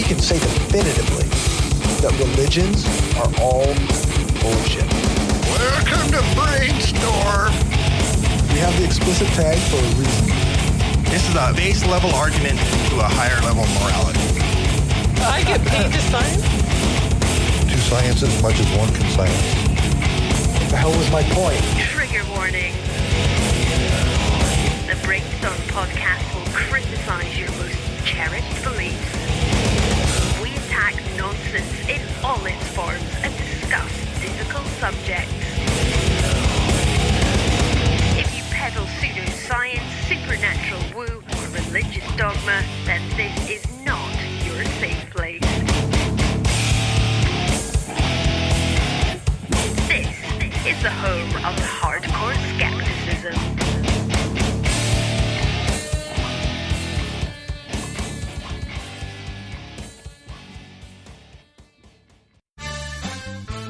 we can say definitively that religions are all bullshit. Welcome to Brainstorm. We have the explicit tag for a reason. This is a base level argument to a higher level morality. I get paid to science? To science as much as one can science. What the hell was my point? Trigger warning. The Brainstorm podcast will criticize your most cherished beliefs. We attack nonsense in all its forms and discuss difficult subjects. If you peddle pseudoscience, supernatural woo, or religious dogma, then this is not your safe place. This is the home of hardcore skepticism.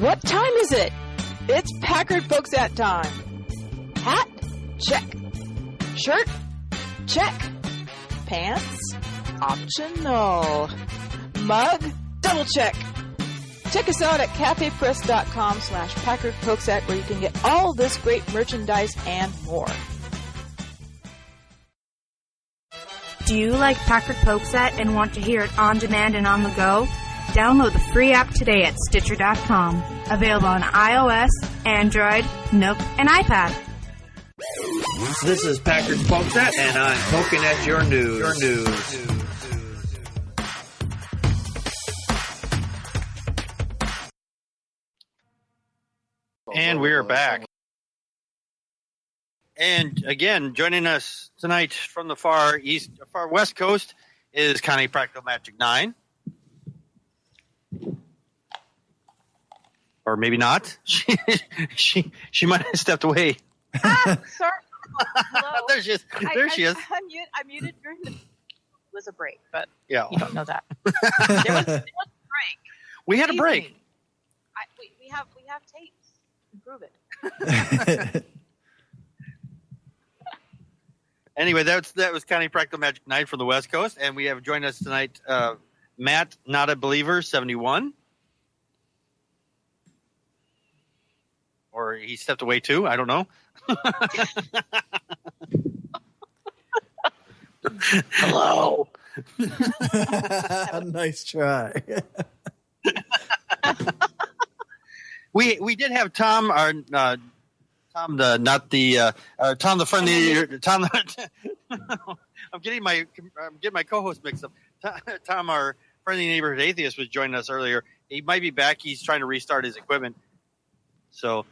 What time is it? It's Packard Pokes At time. Hat? Check. Shirt? Check. Pants? Optional. Mug? Double check. Check us out at cafepress.com/Packard Pokes At, where you can get all this great merchandise and more. Do you like Packard Pokes At and want to hear it on demand and on the go? Download the free app today at Stitcher.com. Available on iOS, Android, Nook, and iPad. This is Packard Pokes At, and I'm poking at your news. And we're back. And again, joining us tonight from the far west coast is Connie Practical Magic 9. Or maybe not. She might have stepped away. Sorry. Hello. There she is. She is. I muted during the... It was a break, but Yeah. you don't know that. There was a break. We had a break. We have tapes. Prove it. Anyway, that was Connie Practical Magic 9 from the West Coast, and we have joined us tonight, Matt, Not a Believer, 71. Or he stepped away too. I don't know. Hello. Nice try. We did have Tom, our Tom the friendly Tom. I'm getting my co-host mixed up. Tom, our friendly neighborhood atheist, was joining us earlier. He might be back. He's trying to restart his equipment, so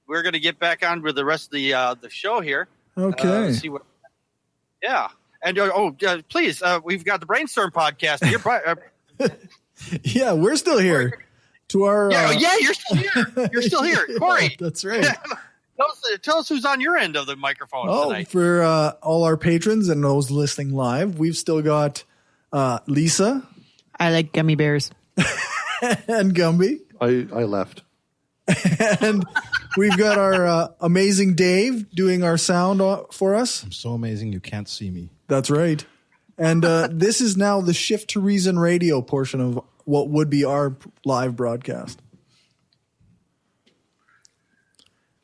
we're going to get back on with the rest of the show here. Okay. See what? Yeah, and please, we've got the Brainstorm podcast here. Yeah, we're still here. To our yeah, you're still here. You're still here, Corey. That's right. Tell us who's on your end of the microphone tonight. For all our patrons and those listening live, we've still got Lisa. I like gummy bears. And Gumby. I left. And we've got our amazing Dave doing our sound for us. I'm so amazing you can't see me. That's right. And this is now the Shift to Reason radio portion of what would be our live broadcast.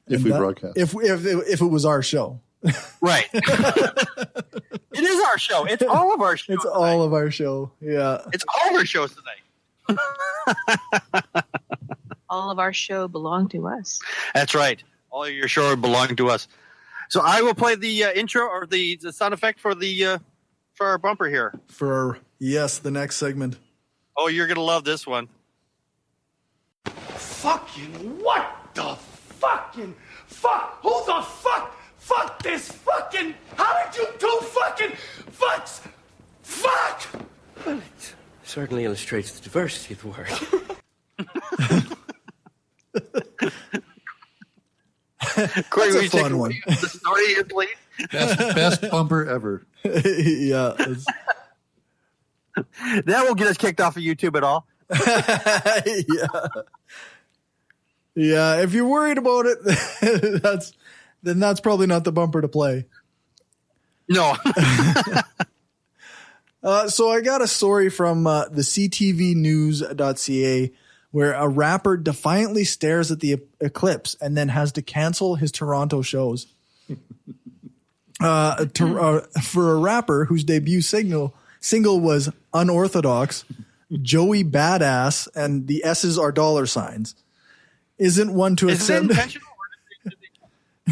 If we broadcast. If it was our show. Right. It is our show. It's all of our show. It's all of our show. Yeah. It's all of our shows tonight. All of our show belong to us. That's right. All of your show belong to us. So I will play the intro or the sound effect for our bumper here. For the next segment. Oh, you're gonna love this one. Fucking what the fucking fuck? Who the fuck? Fuck this fucking. How did you do fucking fucks? Fuck! Well, it certainly illustrates the diversity of the word. Corey, That's a fun one. The story here, please. Best bumper ever. Yeah. That won't get us kicked off of YouTube at all. Yeah. If you're worried about it, that's probably not the bumper to play. No. So I got a story from the ctvnews.ca where a rapper defiantly stares at the eclipse and then has to cancel his Toronto shows. For a rapper whose debut single was Unorthodox, Joey Badass, and the S's are dollar signs, isn't one to accept. Is it intentional?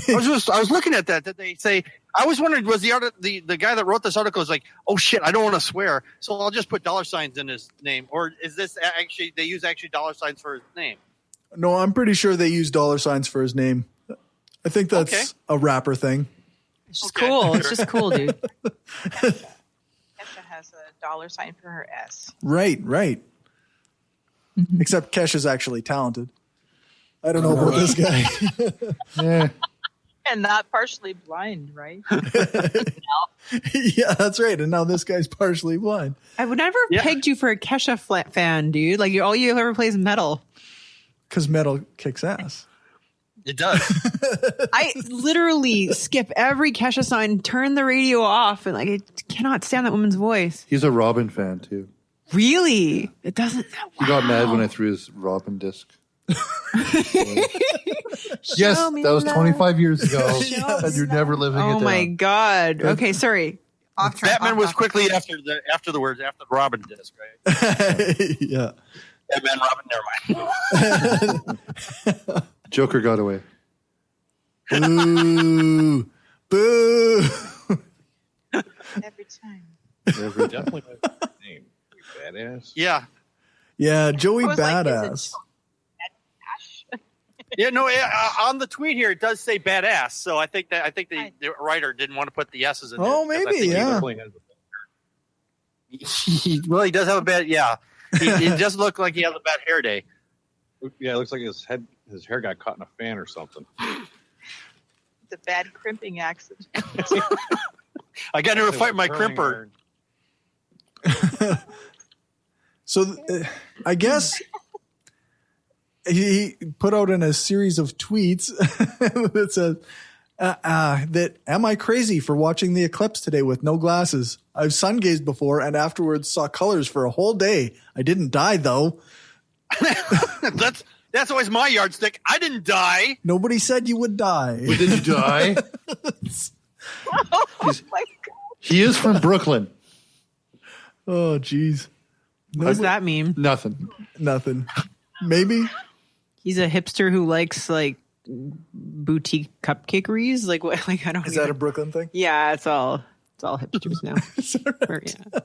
I was looking at that. Did they say? I was wondering, was the guy that wrote this article is like, oh shit, I don't want to swear, so I'll just put dollar signs in his name, or is this actually they use dollar signs for his name? No, I'm pretty sure they use dollar signs for his name. I think that's a rapper thing. It's just cool. It's just cool, dude. Kesha has a dollar sign for her S. Right. Mm-hmm. Except Kesha's actually talented. I don't know about this guy. Yeah. And not partially blind, right? Yeah, that's right. And now this guy's partially blind. I would never have pegged you for a Kesha fan, dude. Like all you ever play is metal. Because metal kicks ass. It does. I literally skip every Kesha sign, turn the radio off, and like I cannot stand that woman's voice. He's a Robin fan too. Really? It doesn't. Wow. He got mad when I threw his Robin disc. Yes, that was 25 years ago. And you're never living it down. Oh my god. Okay, sorry. Batman was quickly after the Robin disc, right? Yeah. Batman, Robin, never mind. Joker got away. Boo. Every time. Definitely my name. Badass. Yeah. Yeah, Joey I was like, Badass. Yeah, no. On the tweet here, it does say badass. So I think the writer didn't want to put the S's in there. Oh, maybe, yeah. Well, he does have a bad. Yeah, he does look like he has a bad hair day. Yeah, it looks like his hair got caught in a fan or something. It's a bad crimping accident. I got into a fight with my crimper. So I guess he put out in a series of tweets that says, that am I crazy for watching the eclipse today with no glasses? I've sun gazed before and afterwards saw colors for a whole day. I didn't die though. That's always my yardstick. I didn't die. Nobody said you would die. But did you die? Oh my God. He is from Brooklyn. Oh, geez. What does that mean? Nothing. Maybe. He's a hipster who likes like boutique cupcakeries. Like what? Like I don't. Is that a Brooklyn thing? Yeah, it's all hipsters now. Right? Yeah.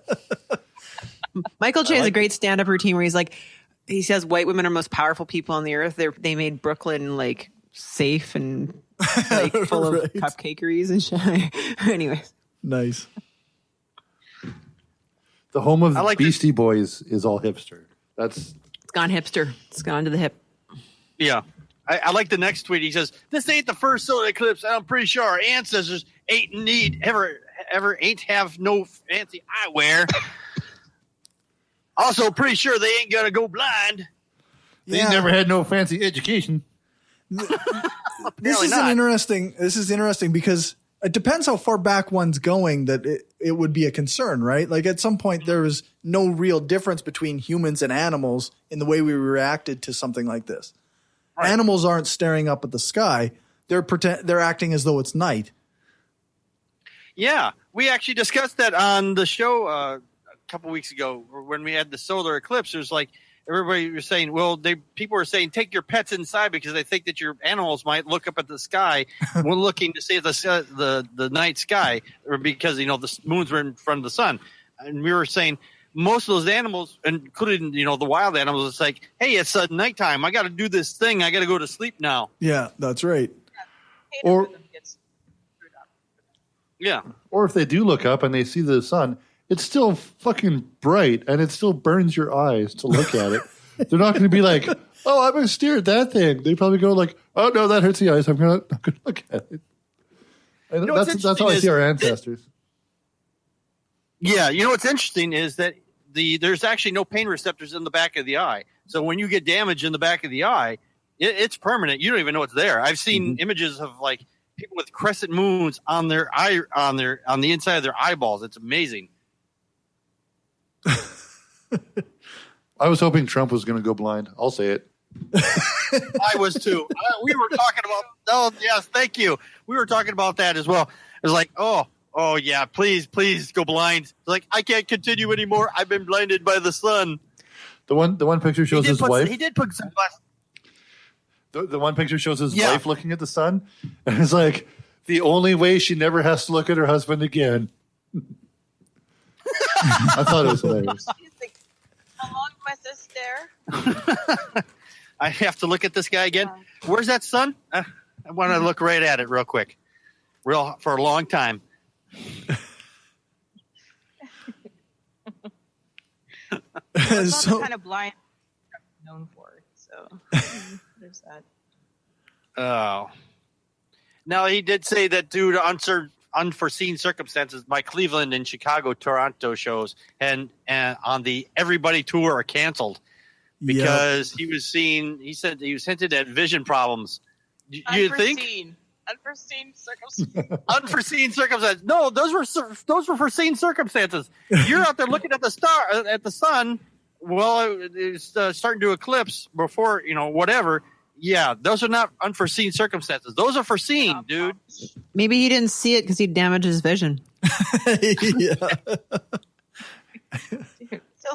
Michael Che has a great stand-up routine where he says white women are most powerful people on the earth. They made Brooklyn like safe and like full of cupcakeries and shit. Anyways, nice. The home of the Beastie Boys is all hipster. It's gone hipster. It's gone to the hip. Yeah. I like the next tweet. He says, "This ain't the first solar eclipse. I'm pretty sure our ancestors ain't ain't have no fancy eyewear. Also, pretty sure they ain't gonna go blind. They never had no fancy education." This is interesting because it depends how far back one's going that it would be a concern, right? Like at some point there was no real difference between humans and animals in the way we reacted to something like this. Right. Animals aren't staring up at the sky. They're acting as though it's night. Yeah, we actually discussed that on the show a couple weeks ago when we had the solar eclipse. It was like everybody was saying, people were saying, take your pets inside because they think that your animals might look up at the sky when looking to see the night sky, or because the moons were in front of the sun. And we were saying most of those animals, including the wild animals, it's like, hey, it's nighttime. I got to do this thing. I got to go to sleep now. Yeah, that's right. Or yeah, or if they do look up and they see the sun, it's still fucking bright and it still burns your eyes to look at it. They're not going to be like, oh, I'm going to stare at that thing. They probably go like, oh no, that hurts the eyes. I'm not going to look at it. And that's how I see our ancestors. Yeah, what's interesting is that there's actually no pain receptors in the back of the eye. So when you get damage in the back of the eye, it's permanent. You don't even know it's there. I've seen images of like people with crescent moons on their eye, on the inside of their eyeballs. It's amazing. I was hoping Trump was going to go blind. I'll say it. I was too. We were talking about. Oh yes, thank you. We were talking about that as well. It was like, oh yeah, please go blind. It's like I can't continue anymore. I've been blinded by the sun. The one picture shows his wife. He did put some glasses. The one picture shows his wife looking at the sun, and it's like the only way she never has to look at her husband again. I thought it was hilarious. How long must I stare? I have to look at this guy again. Where's that sun? I want to look right at it real quick, for a long time. So kind of blind, known for it. So there's that. Oh, now he did say that due to unforeseen circumstances, my Cleveland and Chicago, Toronto shows and on the Everybody tour are canceled because he was seen. He said he was hinted at vision problems. You think? Unforeseen circumstances. Unforeseen circumstances. No, those were foreseen circumstances. You're out there looking at the sun. Well, it's starting to eclipse before whatever. Yeah, those are not unforeseen circumstances. Those are foreseen, dude. Maybe he didn't see it because he damaged his vision. Still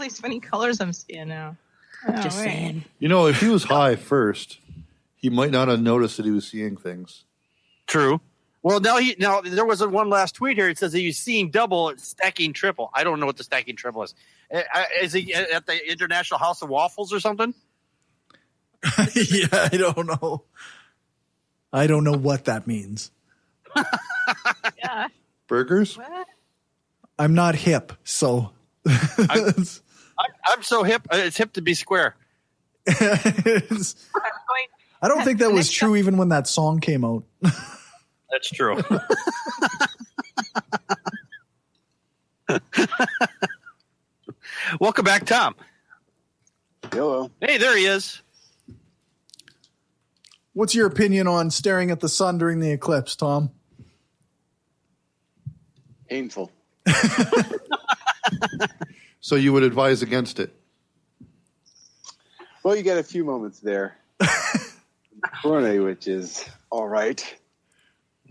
these funny colors I'm seeing now. Just saying. If he was high first, he might not have noticed that he was seeing things. True. Well, now there was one last tweet here. It says he's seeing double, stacking triple. I don't know what the stacking triple is. Is he at the International House of Waffles or something? Yeah, I don't know. I don't know what that means. Yeah. Burgers? What? I'm not hip, so. I'm so hip. It's hip to be square. I don't think that was true even when that song came out. That's true. Welcome back, Tom. Hello. Hey, there he is. What's your opinion on staring at the sun during the eclipse, Tom? Painful. So you would advise against it? Well, you got a few moments there. Corona, which is all right.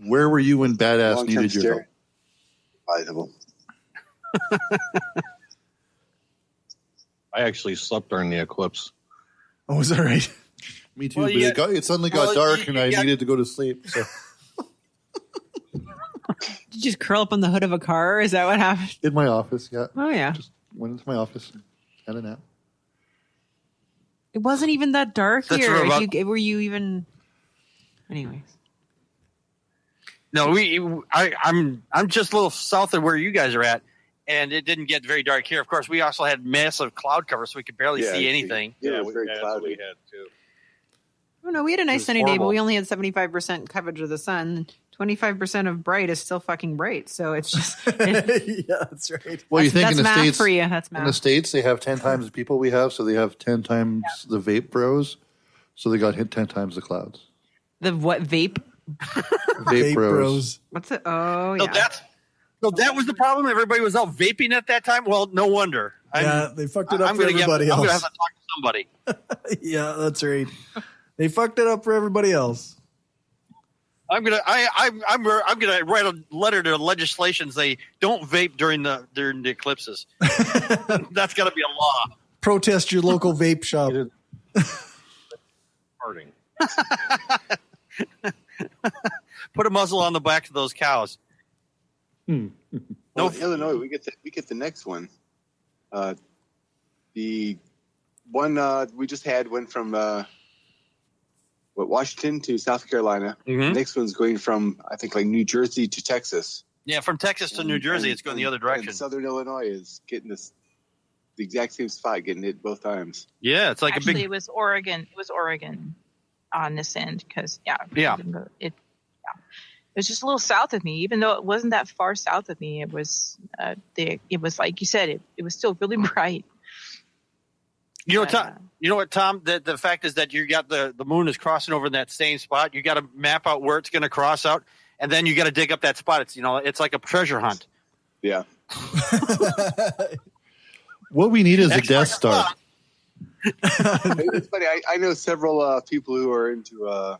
Where were you when Badass Long-term needed your help? Advisable. I actually slept during the eclipse. Oh, is that right? Me too, but it suddenly got dark and I needed to go to sleep. So. Did you just curl up on the hood of a car? Is that what happened? In my office, yeah. Oh, yeah. Just went into my office and had a nap. It wasn't even that dark That's here. about- Were you even... Anyways. No, I'm just a little south of where you guys are at, and it didn't get very dark here. Of course, we also had massive cloud cover, so we could barely see anything. Yeah, it was very cloudy. We had too. Oh, no, we had a nice sunny day, but horrible. we only had 75% coverage of the sun. 25% of bright is still fucking bright. So it's just... Yeah, that's right. Well, you think that's in the math States, for you. That's math. in the States, they have 10 times the people we have, so they have 10 times the vape bros. So they got hit 10 times the clouds. The what? Vape? Vape bros. What's it? Oh, yeah. So that was the problem? Everybody was out vaping at that time? Well, no wonder. Yeah, they fucked it up for everybody I'm else. going to have to talk to somebody. Yeah, that's right. They fucked it up for everybody else. I'm gonna write a letter to legislation say don't vape during the eclipses. That's got to be a law. Protest your local vape shop. Farting. Put a muzzle on the back of those cows. No, Illinois, we get the next one. The one we just had went from Washington to South Carolina. Mm-hmm. The next one's going from I think like New Jersey to Texas. Yeah, from Texas to New Jersey, it's going the other direction. And Southern Illinois is getting the exact same spot, getting hit both times. Yeah, it's like Actually, a big. it was Oregon. It was Oregon on this end because it was just a little south of me. Even though it wasn't that far south of me, it was it was like you said, it was still really bright. You know what, Tom? The fact is that you got the moon is crossing over in that same spot. You got to map out where it's going to cross out, and then you got to dig up that spot. It's like a treasure hunt. Yeah. What we need is a Death Star. It's funny. I know several people who are into I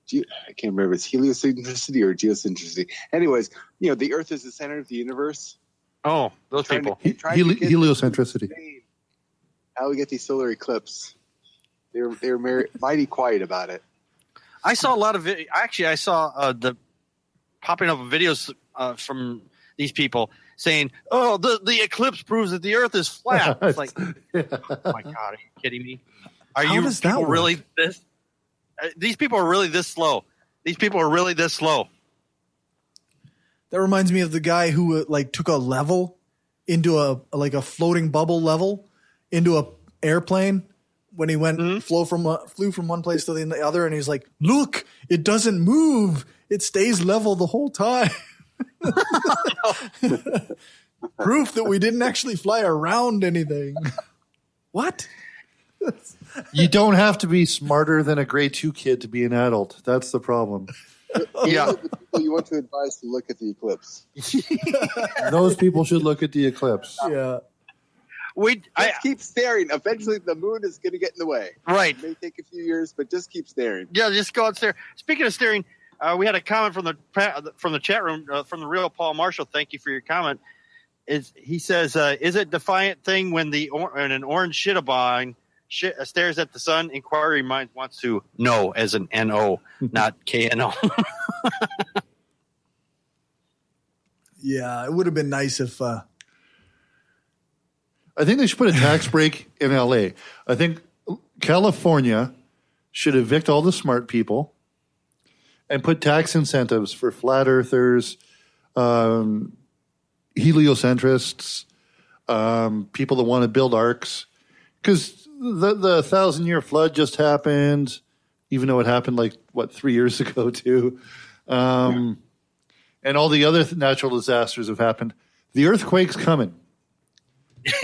can't remember if it's heliocentricity or geocentricity. Anyways, the Earth is the center of the universe. Oh, those people. Heliocentricity. How we get these solar eclipse? They're mighty quiet about it. I saw a lot of it. Actually, I saw the popping up videos from these people saying, "Oh, the eclipse proves that the Earth is flat." It's like, oh my God, are you kidding me? Are you people really this? These people are really this slow. These people are really this slow. That reminds me of the guy who took a level into a floating bubble level into a airplane when he went flew from one place to the other, and he's like, "Look, it doesn't move. It stays level the whole time." Proof that we didn't actually fly around anything. What? You don't have to be smarter than a grade 2 kid to be an adult. That's the problem. Yeah. The people you want to advise to look at the eclipse. Those people should look at the eclipse. Yeah. Just keep staring. Eventually, the moon is going to get in the way. Right. It may take a few years, but just keep staring. Yeah, just go out and stare. Speaking of staring, we had a comment from the chat room from the real Paul Marshall. Thank you for your comment. He says, "Is it defiant thing when an orange shittabine stares at the sun? Inquiry mind wants to know as an NO, not KNO." Yeah, it would have been nice if. I think they should put a tax break in LA. I think California should evict all the smart people and put tax incentives for flat earthers, heliocentrists, people that want to build arcs. Because the 1,000-year flood just happened, even though it happened 3 years ago too. And all the other natural disasters have happened. The earthquake's coming.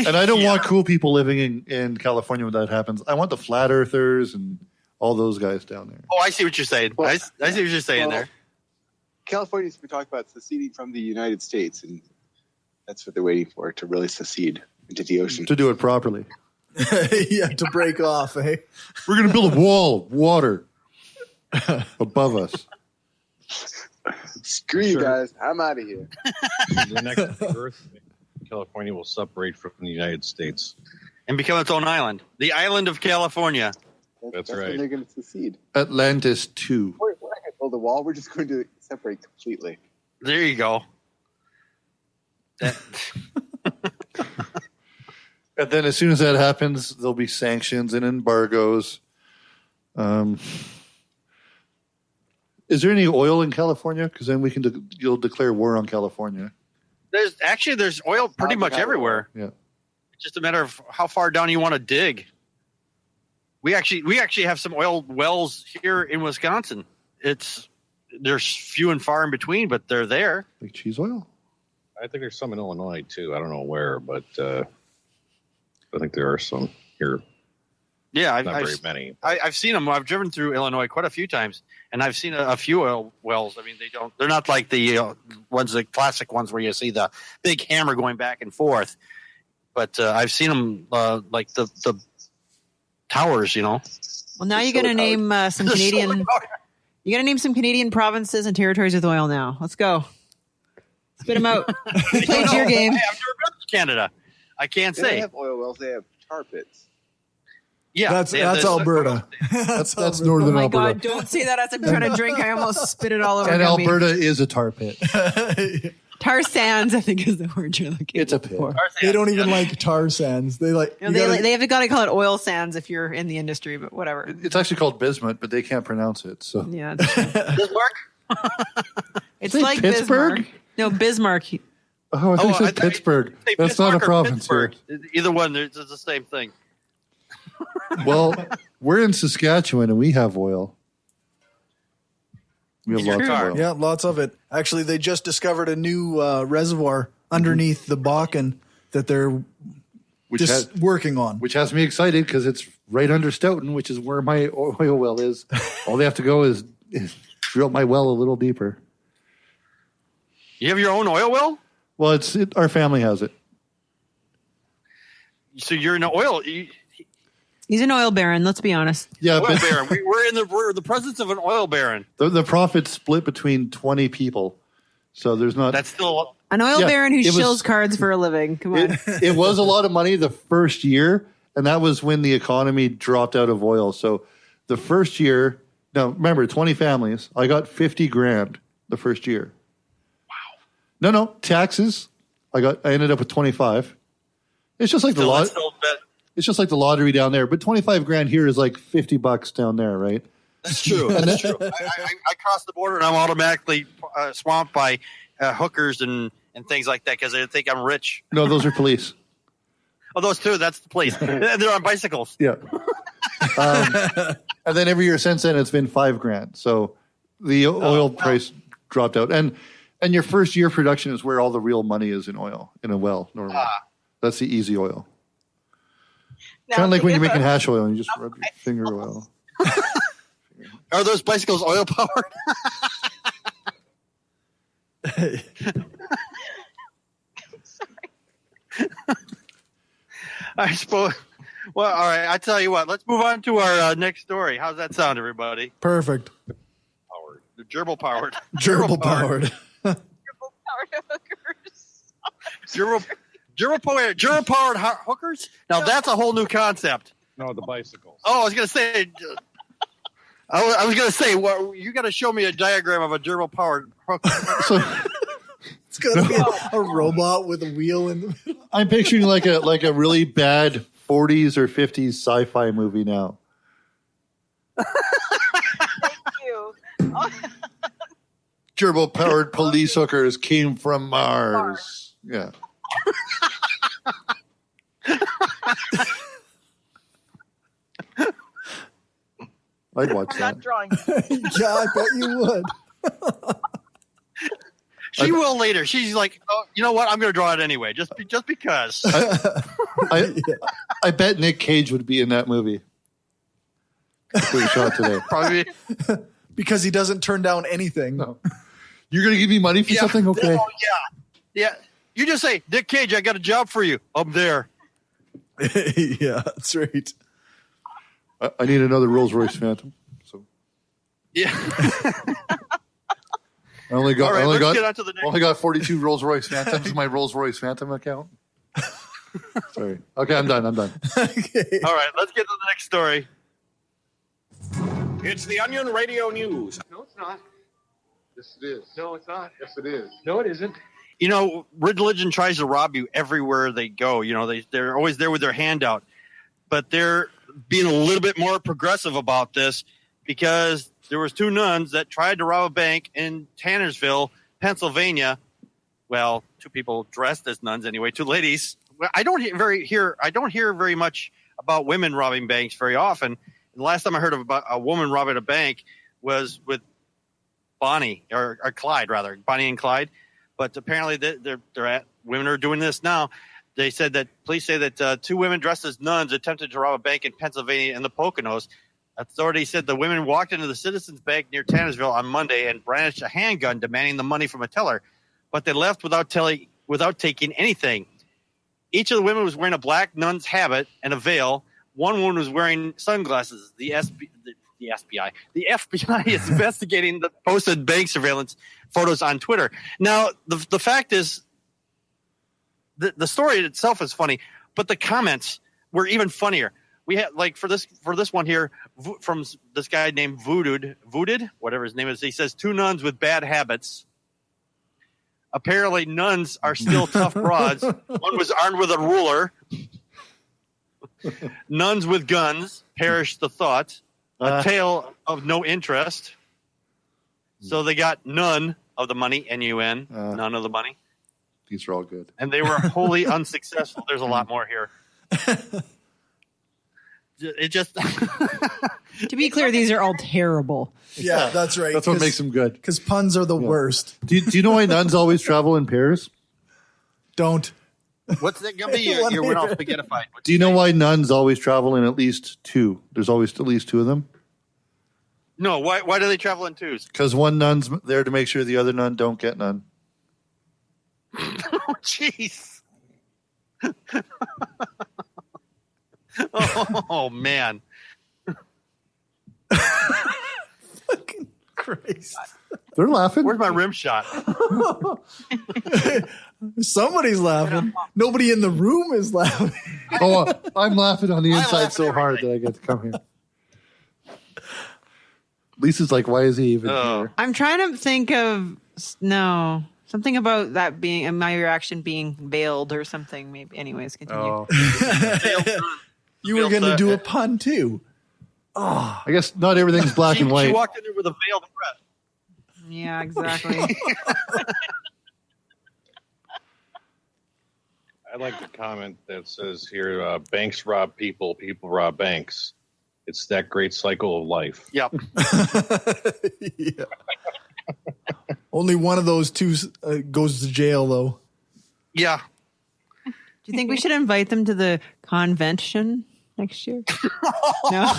And I don't want cool people living in California when that happens. I want the flat earthers and all those guys down there. Oh, I see what you're saying. I see what you're saying there. California's been talking about seceding from the United States, and that's what they're waiting for, to really secede into the ocean. To do it properly. Yeah, to break off, eh? We're going to build a wall of water above us. Screw you guys. I'm out of here. The next Earth, California will separate from the United States and become its own island. The island of California. That's right. When they're going to secede. Atlantis 2. We're not going to build a wall. We're just going to separate completely. There you go. And then as soon as that happens, there'll be sanctions and embargoes. Is there any oil in California? Because then you'll declare war on California. There's oil pretty much everywhere. Yeah. It's just a matter of how far down you want to dig. We actually have some oil wells here in Wisconsin. There's few and far in between, but they're there. Like cheese oil? I think there's some in Illinois too. I don't know where, but I think there are some here. Yeah, not very many. I've seen them. I've driven through Illinois quite a few times, and I've seen a few oil wells. I mean, they're not like the classic ones where you see the big hammer going back and forth. But I've seen them like the towers. Well, now you're going to name some Canadian. You're going to name some Canadian provinces and territories with oil. Now, let's go. Spit them out. Who played your game? I've never been to Canada. I can't say. They have oil wells. They have tar pits. Yeah, that's Alberta. That's northern Alberta. Oh my God! Don't say that as I'm trying to drink. I almost spit it all over. And me. Alberta is a tar pit. Tar sands, I think, is the word you're looking It's a pit. for. They don't even like tar sands. They like. They have got to call it oil sands if you're in the industry, but whatever. It's actually called bismuth, but they can't pronounce it. So yeah, Bismarck. It's Say like Pittsburgh? Bismarck. No, Bismarck. Oh, I think it said Pittsburgh. That's not a province here. Either one, it's the same thing. Well, we're in Saskatchewan and we have oil. We have lots of oil. Yeah, lots of it. Actually, they just discovered a new reservoir underneath the Bakken that they're working on. Which has me excited because it's right under Stoughton, which is where my oil well is. All they have to go is drill my well a little deeper. You have your own oil well? Well, our family has it. So you're in oil. He's an oil baron. Let's be honest. Yeah, oil baron. We're in the presence of an oil baron. The profits split between 20 people, so there's not. That's still an oil baron who shills cards for a living. Come on. It was a lot of money the first year, and that was when the economy dropped out of oil. So the first year, now remember, 20 families. I got $50,000 the first year. Wow. No, taxes. I ended up with 25. It's just like the lot. It's just like the lottery down there, but $25,000 here is like $50 down there, right? That's true. That's true. I cross the border and I'm automatically swamped by hookers and things like that because they think I'm rich. No, those are police. Oh, those two. That's the police. They're on bicycles. Yeah. And then every year since then, it's been $5,000. So the oil price dropped out, and your first year production is where all the real money is in oil in a well. Normally, that's the easy oil. Kind of like when you're making hash oil and you just rub your finger oil. Are those bicycles oil powered? I suppose. Well, all right. I tell you what. Let's move on to our next story. How's that sound, everybody? Perfect. Powered. The gerbil powered. Gerbil powered. Gerbil powered hookers. Now that's a whole new concept. No, the bicycles. Oh, I was going to say. I was going to say. Well, you got to show me a diagram of a gerbil powered hooker. It's going to be a robot with a wheel in the middle. I'm picturing like a really bad 40s or 50s sci-fi movie now. Thank you. Gerbil powered police hookers came from Mars. Yeah. I'd watch that. Not drawing. Yeah, I bet you would. She will later. She's like, oh, you know what? I'm going to draw it anyway, just because. I bet Nick Cage would be in that movie. We shot today. Probably because he doesn't turn down anything. No. You're going to give me money for something? Okay. Oh, yeah. You just say, Nick Cage, I got a job for you. I'm there. Yeah, that's right. I need another Rolls Royce Phantom. So yeah. I only got get on to the next. only got 42 Rolls Royce Phantoms in my Rolls Royce Phantom account. Sorry. Okay, I'm done. Okay. All right, let's get to the next story. It's the Onion Radio News. No, it's not. Yes, it is. No, it's not. Yes, it is. No, it isn't. You know, religion tries to rob you everywhere they go. You know, they're always there with their hand out. But they're being a little bit more progressive about this because there was two nuns that tried to rob a bank in Tannersville, Pennsylvania. Well, two people dressed as nuns anyway, two ladies. I don't hear very much about women robbing banks very often. And the last time I heard about a woman robbing a bank was with Bonnie or Clyde, rather, Bonnie and Clyde. But apparently women are doing this now. They said that police say that two women dressed as nuns attempted to rob a bank in Pennsylvania in the Poconos. Authorities said the women walked into the Citizens Bank near Tannersville on Monday and brandished a handgun demanding the money from a teller, but they left without taking anything. Each of the women was wearing a black nun's habit and a veil. One woman was wearing sunglasses. The FBI is investigating the posted bank surveillance photos on Twitter. Now, the fact is, the story itself is funny, but the comments were even funnier. We had for this one here from this guy named Voodoo, whatever his name is. He says two nuns with bad habits. Apparently, nuns are still tough broads. One was armed with a ruler. Nuns with guns. Perish the thought. A tale of no interest. So they got none of the money. N-U-N. None of the money. These are all good. And they were wholly unsuccessful. There's a lot more here. It just to be clear, these are all terrible. Yeah, that's right. That's what makes them good. Because puns are the worst. Do you know why nuns always travel in pairs? Don't. What's that going to be? You went all spaghettified. Do you know why nuns always travel in at least two? There's always at least two of them. No, why do they travel in twos? Because one nun's there to make sure the other nun don't get none. Oh, jeez. Oh man. Fucking Christ. They're laughing. Where's my rim shot? Somebody's laughing. Nobody in the room is laughing. Oh, I'm laughing on the inside so hard that I get to come here. Lisa's like, why is he even here? I'm trying to think of something about that being my reaction being veiled or something. Maybe. Anyways, continue. Oh. You were going to do a pun too. Oh, I guess not everything's black and white. She walked in there with a veiled breath. Yeah, exactly. I like the comment that says here, banks rob people, people rob banks. It's that great cycle of life. Yep. Yeah. Only one of those two goes to jail, though. Yeah. Do you think we should invite them to the convention next year? No.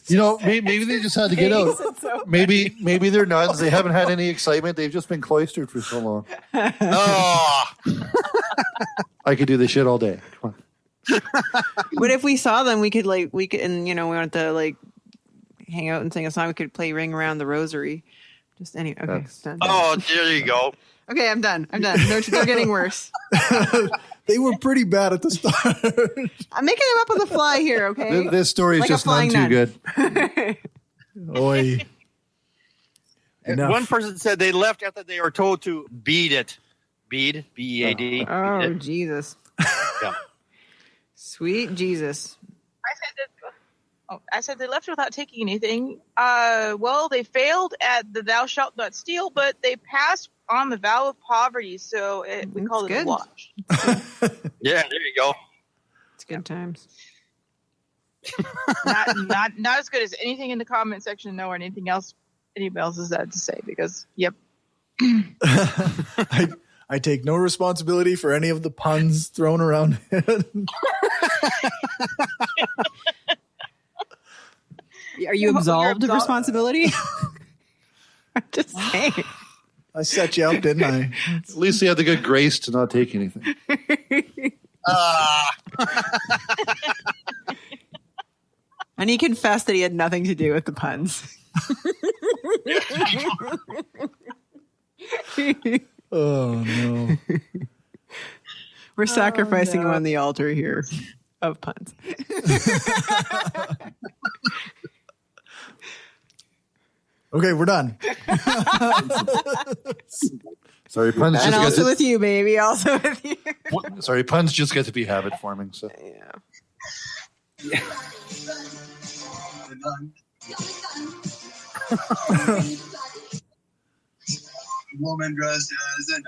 You know, maybe they just had to get out. So Maybe they're nuns. They haven't had any excitement. They've just been cloistered for so long. Oh. I could do this shit all day. Come on. But if we saw them, we could and we wanted to hang out and sing a song. We could play "Ring Around the Rosary." Just any. Okay, done. Oh, there you go. Okay, I'm done. They're getting worse. They were pretty bad at the start. I'm making them up on the fly here. Okay, This story is just none too good. Oi. One person said they left after they were told to bead it. Bead, B-E-A-D. Oh, Jesus. Yeah. Sweet Jesus. I said they left without taking anything. Well, they failed at the thou shalt not steal, but they passed on the vow of poverty, so we call it a wash. Yeah, there you go. It's good times. not as good as anything in the comment section, or anything else anybody else has had to say, because, yep. I take no responsibility for any of the puns thrown around. Are you absolved of responsibility? I'm just saying. I set you up, didn't I? At least he had the good grace to not take anything. And he confessed that he had nothing to do with the puns. Oh, no. We're sacrificing him on the altar here of puns. Okay, we're done. Sorry, puns And just also get with you, baby. Also with you. Sorry, puns just get to be habit forming. So Yeah. Woman dressed as a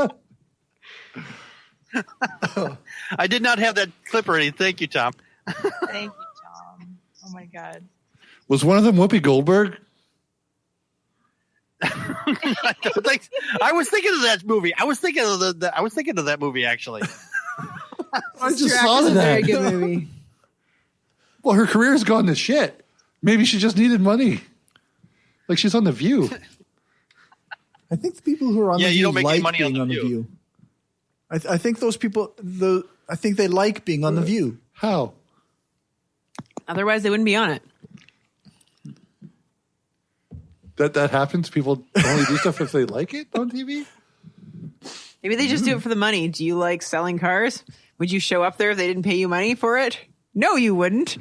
nun. I did not have that clip ready. Thank you, Tom. Thank you, Tom. Oh, my God. was one of them Whoopi Goldberg? I don't think. I was thinking of that movie. I was thinking of that movie actually. I just Sister Act saw is a that. very good movie. Well, her career's gone to shit. Maybe she just needed money. Like she's on The View. I think the people who are on Yeah, The you View don't make any like money being on on The The View. View. I think those people, I think they like being on The View. How? Otherwise, they wouldn't be on it. That happens? People only do stuff if they like it on TV? Maybe they just do it for the money. Do you like selling cars? Would you show up there if they didn't pay you money for it? No, you wouldn't.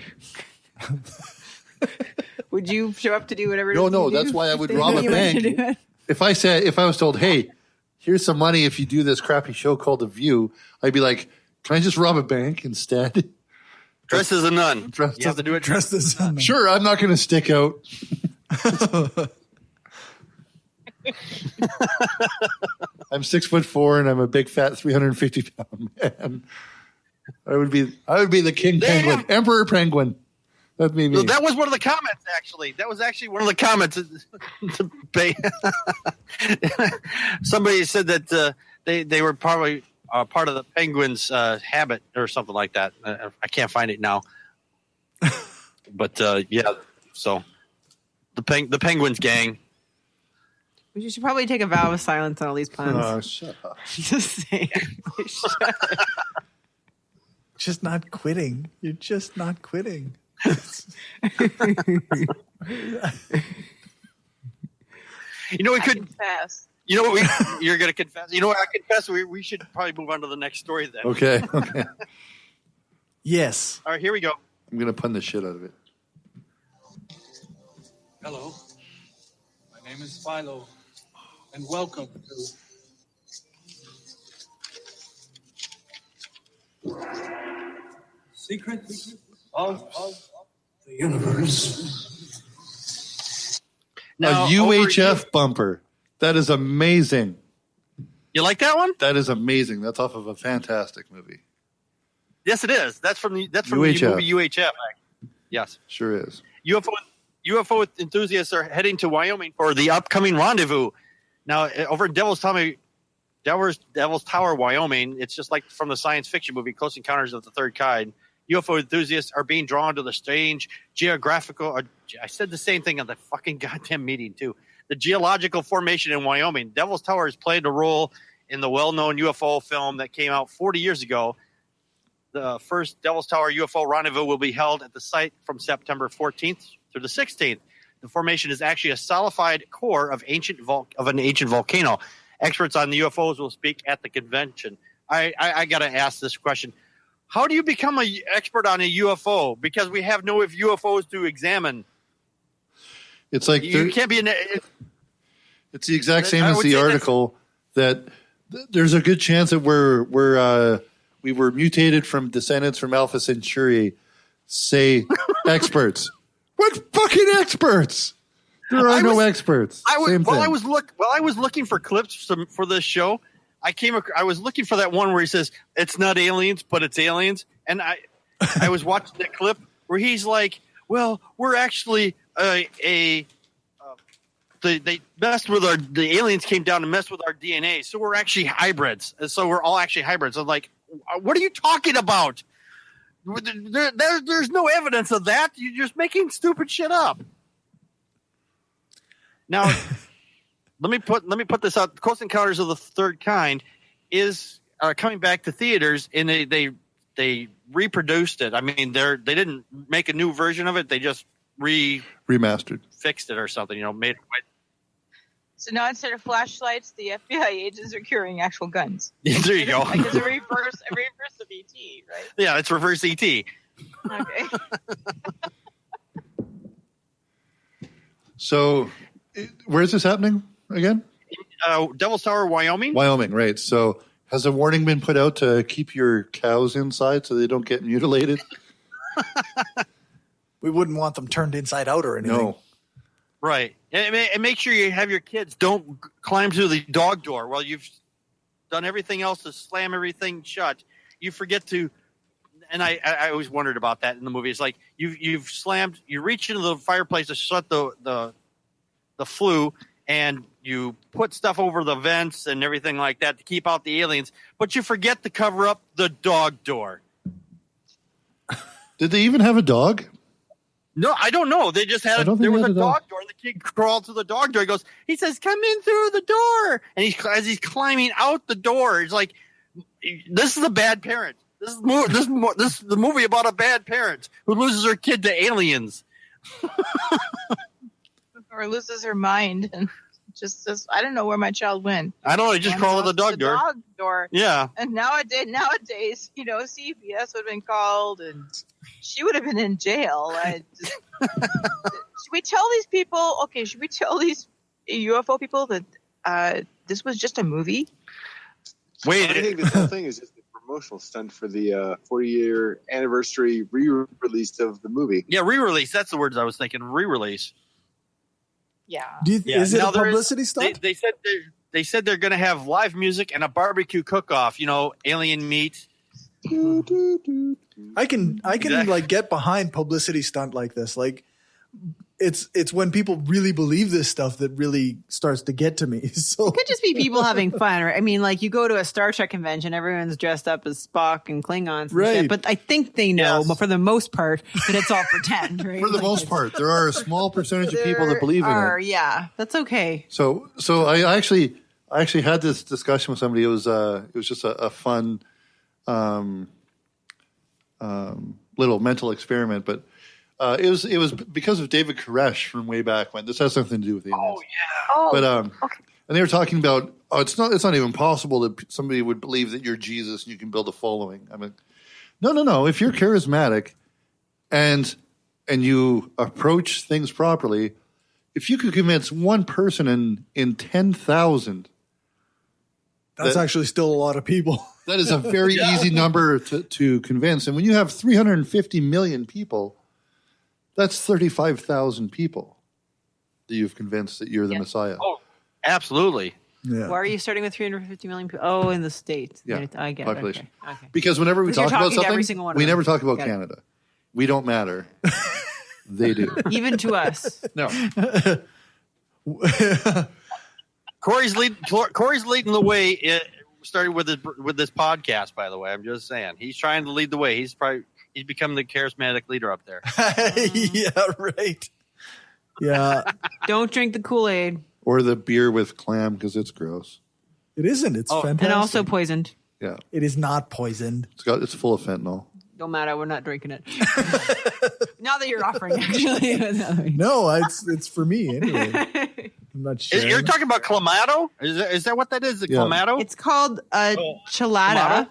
Would you show up to do whatever? No, you do that's why I if would they rob pay a you money to bank. do it? If I was told, hey, here's some money if you do this crappy show called The View, I'd be like, can I just rob a bank instead? Dressed as a nun. You have to do it dressed as a nun. Sure, I'm not going to stick out. I'm 6'4" and I'm a big fat 350-pound man. I would be the king penguin, emperor penguin. That'd be me. So that was one of the comments, actually. That was actually one of the comments. Somebody said that they were probably part of the penguin's habit or something like that. I can't find it now. But yeah, so the penguins gang. We should probably take a vow of silence on all these puns. Oh, shut up. Just saying. Shut up. Just not quitting. You're just not quitting. You know, we could. Confess. You know what? You're going to confess. You know what? I confess. We should probably move on to the next story then. Okay. Yes. All right, here we go. I'm going to pun the shit out of it. Hello, my name is Philo, and welcome to Secret of the Universe. Now, a UHF bumper. That is amazing. You like that one? That is amazing. That's off of a fantastic movie. Yes, it is. That's from the UHF. movie UHF. Yes, sure is. UFO enthusiasts are heading to Wyoming for the upcoming rendezvous. Now, over in Devil's Tower, Wyoming, it's just like from the science fiction movie Close Encounters of the Third Kind. UFO enthusiasts are being drawn to the strange geographical. I said the same thing on the fucking goddamn meeting too. The geological formation in Wyoming. Devil's Tower has played a role in the well-known UFO film that came out 40 years ago. The first Devil's Tower UFO rendezvous will be held at the site from September 14th through the 16th. The formation is actually a solidified core of an ancient volcano. Experts on the UFOs will speak at the convention. I got to ask this question. How do you become an expert on a UFO? Because we have no UFOs to examine. It's like you can't be an. It's the exact same as the article that there's a good chance that we were mutated from descendants from Alpha Centauri. Say experts. What fucking experts? There are no experts. I was looking for clips for this show. I was looking for that one where he says it's not aliens, but it's aliens, and I was watching that clip where he's like, "Well, we're actually they messed with the aliens came down and messed with our DNA, so we're actually hybrids, and so we're all actually hybrids." I'm like, "What are you talking about? There's no evidence of that. You're just making stupid shit up." Now, let me put this out. Close Encounters of the Third Kind is coming back to theaters, and they reproduced it. I mean, they didn't make a new version of it. They just remastered, fixed it or something. Made it. So now instead of flashlights, the FBI agents are carrying actual guns. There you go. Like it's a reverse of ET, right? Yeah, it's reverse ET. Okay. So, where is this happening again? Devil's Tower, Wyoming. Wyoming, right. So, has a warning been put out to keep your cows inside so they don't get mutilated? We wouldn't want them turned inside out or anything. No. Right. And make sure you have your kids don't climb through the dog door while you've done everything else to slam everything shut. You forget to, and I always wondered about that in the movie. It's like you reach into the fireplace to shut the flue, and you put stuff over the vents and everything like that to keep out the aliens, but you forget to cover up the dog door. Did they even have a dog? No, I don't know. They just had there was a dog door, and the kid crawled through the dog door. He says, "Come in through the door," and as he's climbing out the door, he's like, "This is a bad parent. This is the movie about a bad parent who loses her kid to aliens, or loses her mind and just says, I don't know where my child went. I don't know. He just crawled out the dog door. Dog door. Yeah. And nowadays, CPS would have been called, and she would have been in jail. Should we tell these people? Okay, should we tell these UFO people that this was just a movie? Wait, I think this whole thing is just a promotional stunt for the 40-year anniversary re-release of the movie. Yeah, re-release. That's the words I was thinking. Re-release. Yeah. Is it a publicity stunt? They said they're going to have live music and a barbecue cook-off. Alien meat. I can like get behind publicity stunt like this. Like it's when people really believe this stuff that really starts to get to me. So it could just be people having fun, right? I mean, like you go to a Star Trek convention, everyone's dressed up as Spock and Klingons, and Right. shit, but I think they know, but for the most part, that it's all pretend, right? For the most part, there are a small percentage of people that believe in it. Yeah, that's okay. So I actually had this discussion with somebody. It was just a fun little mental experiment, but it was because of David Koresh from way back when. This has something to do with aliens. Oh yeah. But and they were talking about it's not even possible that somebody would believe that you're Jesus and you can build a following. I mean, no. If you're charismatic and you approach things properly, if you could convince one person in 10,000, that's actually still a lot of people. That is a very easy number to convince. And when you have 350 million people, that's 35,000 people that you've convinced that you're the Messiah. Oh, absolutely. Yeah. Why are you starting with 350 million people? Oh, in the States. Yeah, I get population. it. Okay. Because whenever we Because talk you're about talking to every something, single one of we them. never talk about Got it. Canada. We don't matter. They do. Even to us. No. Corey's leading the way. Started with this podcast, by the way. I'm just saying he's trying to lead the way. He's become the charismatic leader up there. Yeah, right. Yeah. Don't drink the Kool-Aid. Or the beer with clam because it's gross. It isn't. It's fantastic. And also poisoned. Yeah. It is not poisoned. It's full of fentanyl. Don't matter. We're not drinking it. Now that you're offering, actually. No, it's for me anyway. I'm not sure. You're talking about Clamato? Is that what that is? The Clamato? It's called Chelada.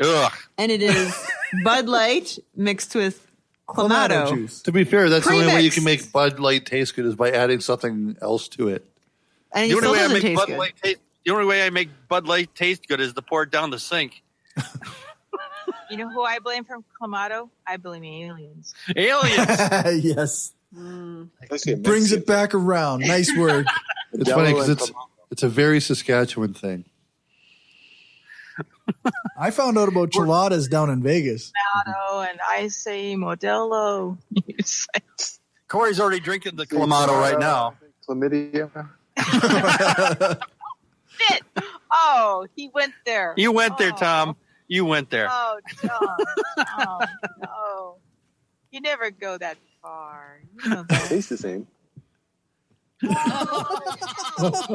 Ugh. And it is Bud Light mixed with Clamato juice. To be fair, that's the only way you Premixed. can make Bud Light taste good is by adding something else to it. And The it still only way I doesn't make taste Bud good. Light taste. The only way I make Bud Light taste good is to pour it down the sink. You know who I blame for Clamato? I blame aliens. Aliens. Yes. Okay, Brings it back around. Nice work. It's funny because it's a very Saskatchewan thing. I found out about chiladas down in Vegas. Clamato, and I say Modelo. You say- Corey's already drinking the Clamato right now. Chlamydia. Shit! Oh, he went there. You went there, Tom. You went there. Oh, John. Oh, no. You never go that far. You know that. Tastes the same. Oh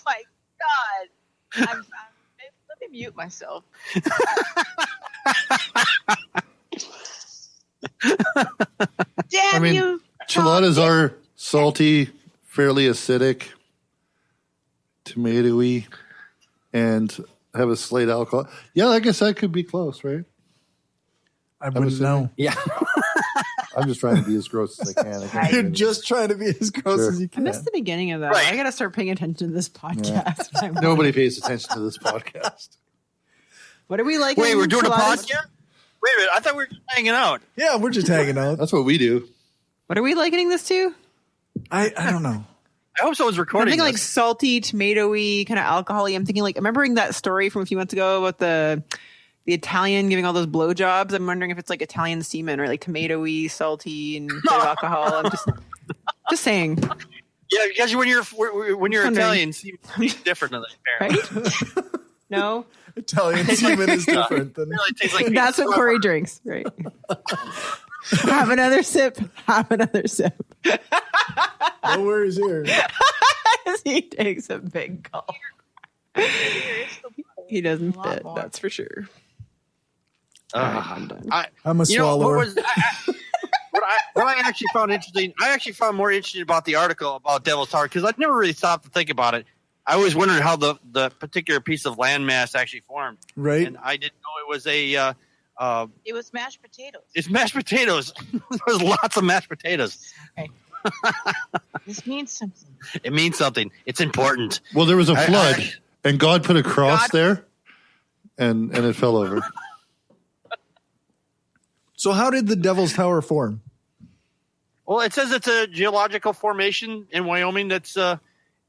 my God. Let me mute myself. Damn you. Chiladas are salty, fairly acidic, tomatoey, and have a slight alcohol. Yeah, I guess that could be close, right? I wouldn't know. Yeah. I'm just trying to be as gross as I can. I can't You're even- just trying to be as gross Sure. as you I can. missed the beginning of that. Right. I got to start paying attention to this podcast. Nobody pays attention to this podcast. What are we like? Wait, we're doing a chiladas? podcast? Wait a minute. I thought we were just hanging out. Yeah, we're just hanging out. That's what we do. What are we likening this to? I don't know. I hope someone's recording Something like this. salty, tomatoey, kind of alcohol-y. I'm thinking like, remembering that story from a few months ago about the Italian giving all those blowjobs. I'm wondering if it's like Italian semen or like tomatoey, salty, and a bit of alcohol. I'm just saying. Yeah, because when you're Wondering. Italian, it seems different than that, apparently. Right? No? Italian semen is different than. It really tastes like That's what Corey drinks, right? Have another sip. Have another sip. No worries here. As he takes a big gulp. He doesn't fit, that's for sure. I'm done. I'm a You know, swallower. what I actually found interesting, I actually found more interesting about the article about Devil's Tower because I'd never really stopped to think about it. I always wondered how the particular piece of landmass actually formed. Right. And I didn't know it was a It was mashed potatoes. it's mashed potatoes. There's lots of mashed potatoes. This means something. It means something. It's important. Well, there was a flood, and God put a cross there, and it fell over. So how did the Devil's Tower form? Well, it says it's a geological formation in Wyoming. That's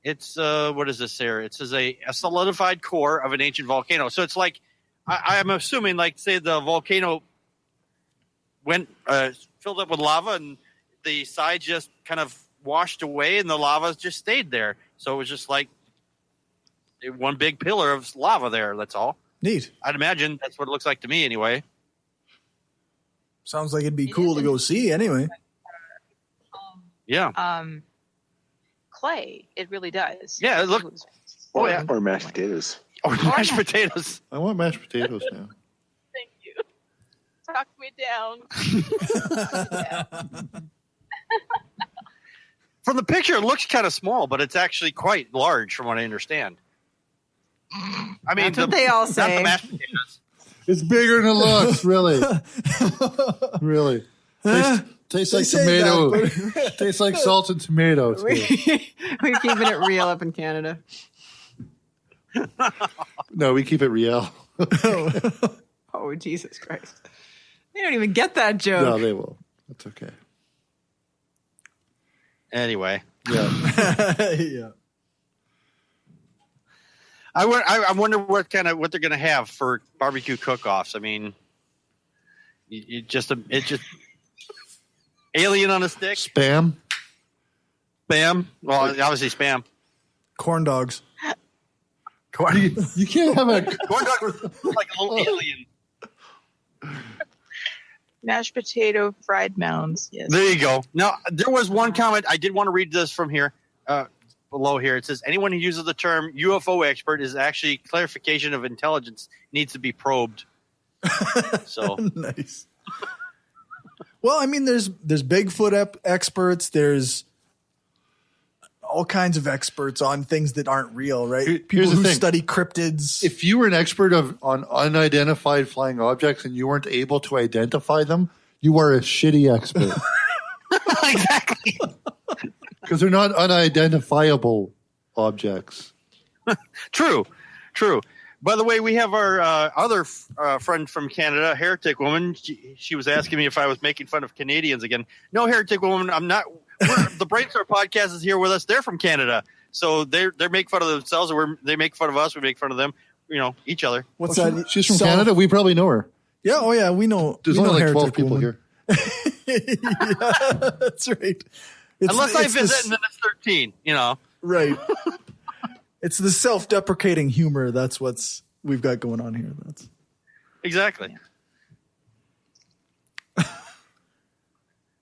it's what does this say? It says a solidified core of an ancient volcano. So it's like I'm assuming, like, say the volcano went filled up with lava, and the sides just kind of washed away, and the lava just stayed there. So it was just like one big pillar of lava there. That's all. Neat. I'd imagine that's what it looks like to me, anyway. Sounds like it'd be cool to go see, anyway. Yeah. Clay. It really does. Yeah. It looks. Or mashed potatoes. Or mashed potatoes. I want mashed potatoes now. Thank you. Talk me down. From the picture, it looks kind of small, but it's actually quite large, from what I understand. I mean, That's what they all say. Not the mashed potatoes. It's bigger than it looks, really. Really. Tastes like tomato. Tastes like salt and tomatoes. We're keeping it real up in Canada. No, we keep it real. Oh, Jesus Christ. They don't even get that joke. No, they will. That's okay. Anyway. Yeah. Yeah. I wonder what they're going to have for barbecue cook-offs. I mean, it's just alien on a stick. Spam. Well, obviously spam. Corn dogs. You can't have a corn dog like a little alien. Mashed potato fried mounds. Yes. There you go. Now, there was one comment. I did want to read this from here. Below here, it says anyone who uses the term UFO expert is actually clarification of intelligence needs to be probed. So nice. Well, I mean, there's Bigfoot experts. There's all kinds of experts on things that aren't real, right? People who study cryptids. If you were an expert on unidentified flying objects and you weren't able to identify them, you are a shitty expert. Exactly. Because they're not unidentifiable objects. True. By the way, we have our other friend from Canada, Heretic Woman. She was asking me if I was making fun of Canadians again. No, Heretic Woman, I'm not. The Brainstorm podcast is here with us. They're from Canada. So they make fun of themselves, and they make fun of us. We make fun of them, each other. What's that? She's from Canada? We probably know her. Yeah, oh yeah, we know. There's only like 12 people here. Yeah, that's right. Unless I visit and then it's 13, Right. It's the self-deprecating humor. That's we've got going on here. That's exactly.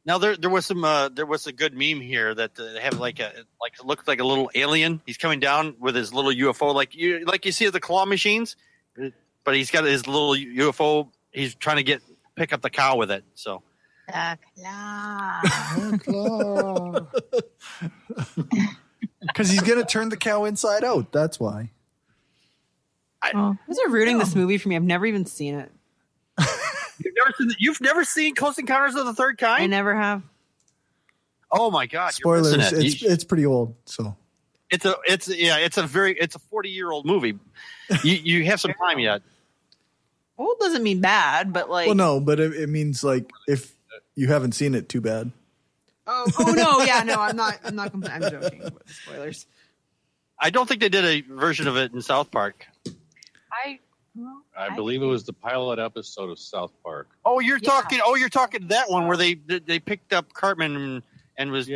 Now there was a good meme here that they have it looks like a little alien. He's coming down with his little UFO like you see at the claw machines, but he's got his little UFO. He's trying to pick up the cow with it. So. Because he's going to turn the cow inside out. That's why. These are ruining this movie for me. I've never even seen it. You've never seen Close Encounters of the Third Kind? I never have. Oh my God! Spoilers. It's pretty old. So it's a 40-year-old movie. You have some time yet. Old doesn't mean bad, but like. Well, no, but it means like if you haven't seen it, too bad. Oh no, yeah, no, I'm not. I'm joking with the spoilers. I don't think they did a version of it in South Park. I believe it was the pilot episode of South Park. Oh, you're talking that one where they picked up Cartman and was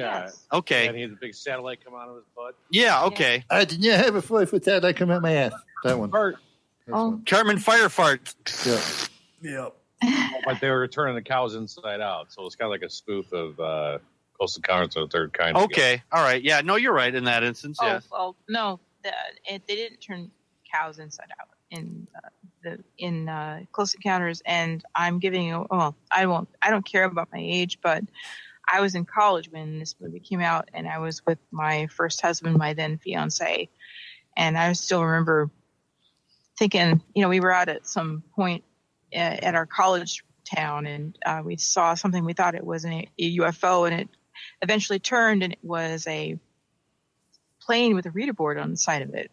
okay. And he had a big satellite come out of his butt. Yeah, okay. I didn't have a 4-foot satellite come out my ass. That one. Cartman fire fart. Yeah. But they were turning the cows inside out, so it's kind of like a spoof of Close Encounters of the Third Kind. Okay, all right, yeah, no, you're right in that instance. Yes. Well, no, they didn't turn cows inside out in Close Encounters, and I'm giving you. Well, I don't care about my age, but I was in college when this movie came out, and I was with my first husband, my then fiance, and I still remember thinking, we were out at some point at our college town, and we saw something. We thought it was a UFO, and it eventually turned, and it was a plane with a reader board on the side of it.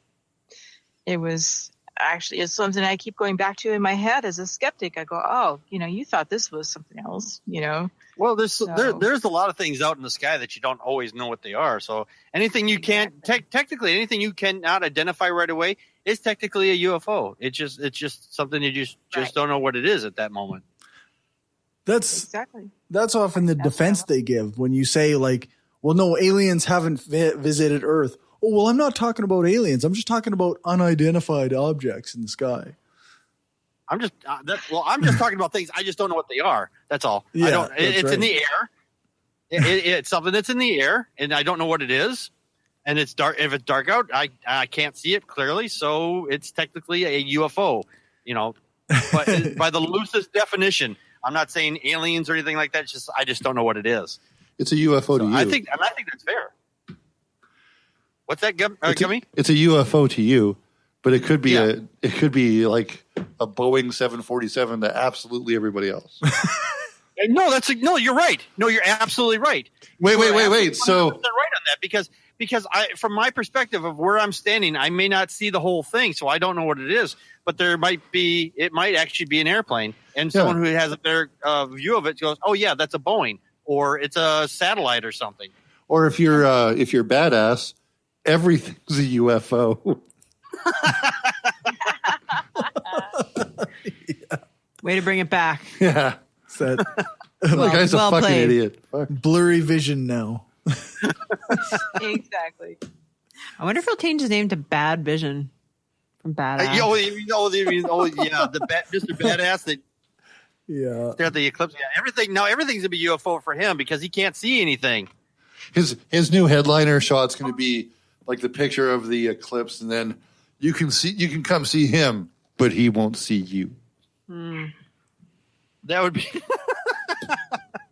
It was actually something I keep going back to in my head as a skeptic. I go, oh, you thought this was something else, Well, there's a lot of things out in the sky that you don't always know what they are. So anything you can't technically anything you cannot identify right away is technically a UFO. It's just something you just don't know what it is at that moment. That's exactly. That's often the defense they give when you say like, well, no, aliens haven't visited Earth. Oh, well, I'm not talking about aliens. I'm just talking about unidentified objects in the sky. I'm just talking about things. I just don't know what they are. That's all. Yeah, I don't. It's right. in the air. It's something that's in the air, and I don't know what it is. And it's dark. If it's dark out, I can't see it clearly, so it's technically a UFO. You know, but by the loosest definition, I'm not saying aliens or anything like that. It's just I just don't know what it is. It's a UFO to you. I think that's fair. What's that, Gummy? It's a UFO to you, but it could be it could be like a Boeing 747 to absolutely everybody else. No, you're right. No, you're absolutely right. Wait. So right on that because from my perspective of where I'm standing, I may not see the whole thing, so I don't know what it is. But it might actually be an airplane, and someone who has a better view of it goes, "Oh yeah, that's a Boeing, or it's a satellite or something." Or if you're badass, everything's a UFO. Way to bring it back. Yeah. That guy's a fucking played. idiot. Fuck. Blurry vision now. Exactly. I wonder if he'll change his name to Bad Vision from Badass. Mr. Badass. That Yeah. at the eclipse. Yeah, everything's gonna be UFO for him because he can't see anything. His new headliner shot's going to be like the picture of the eclipse, and then you can come see him, but he won't see you. That would be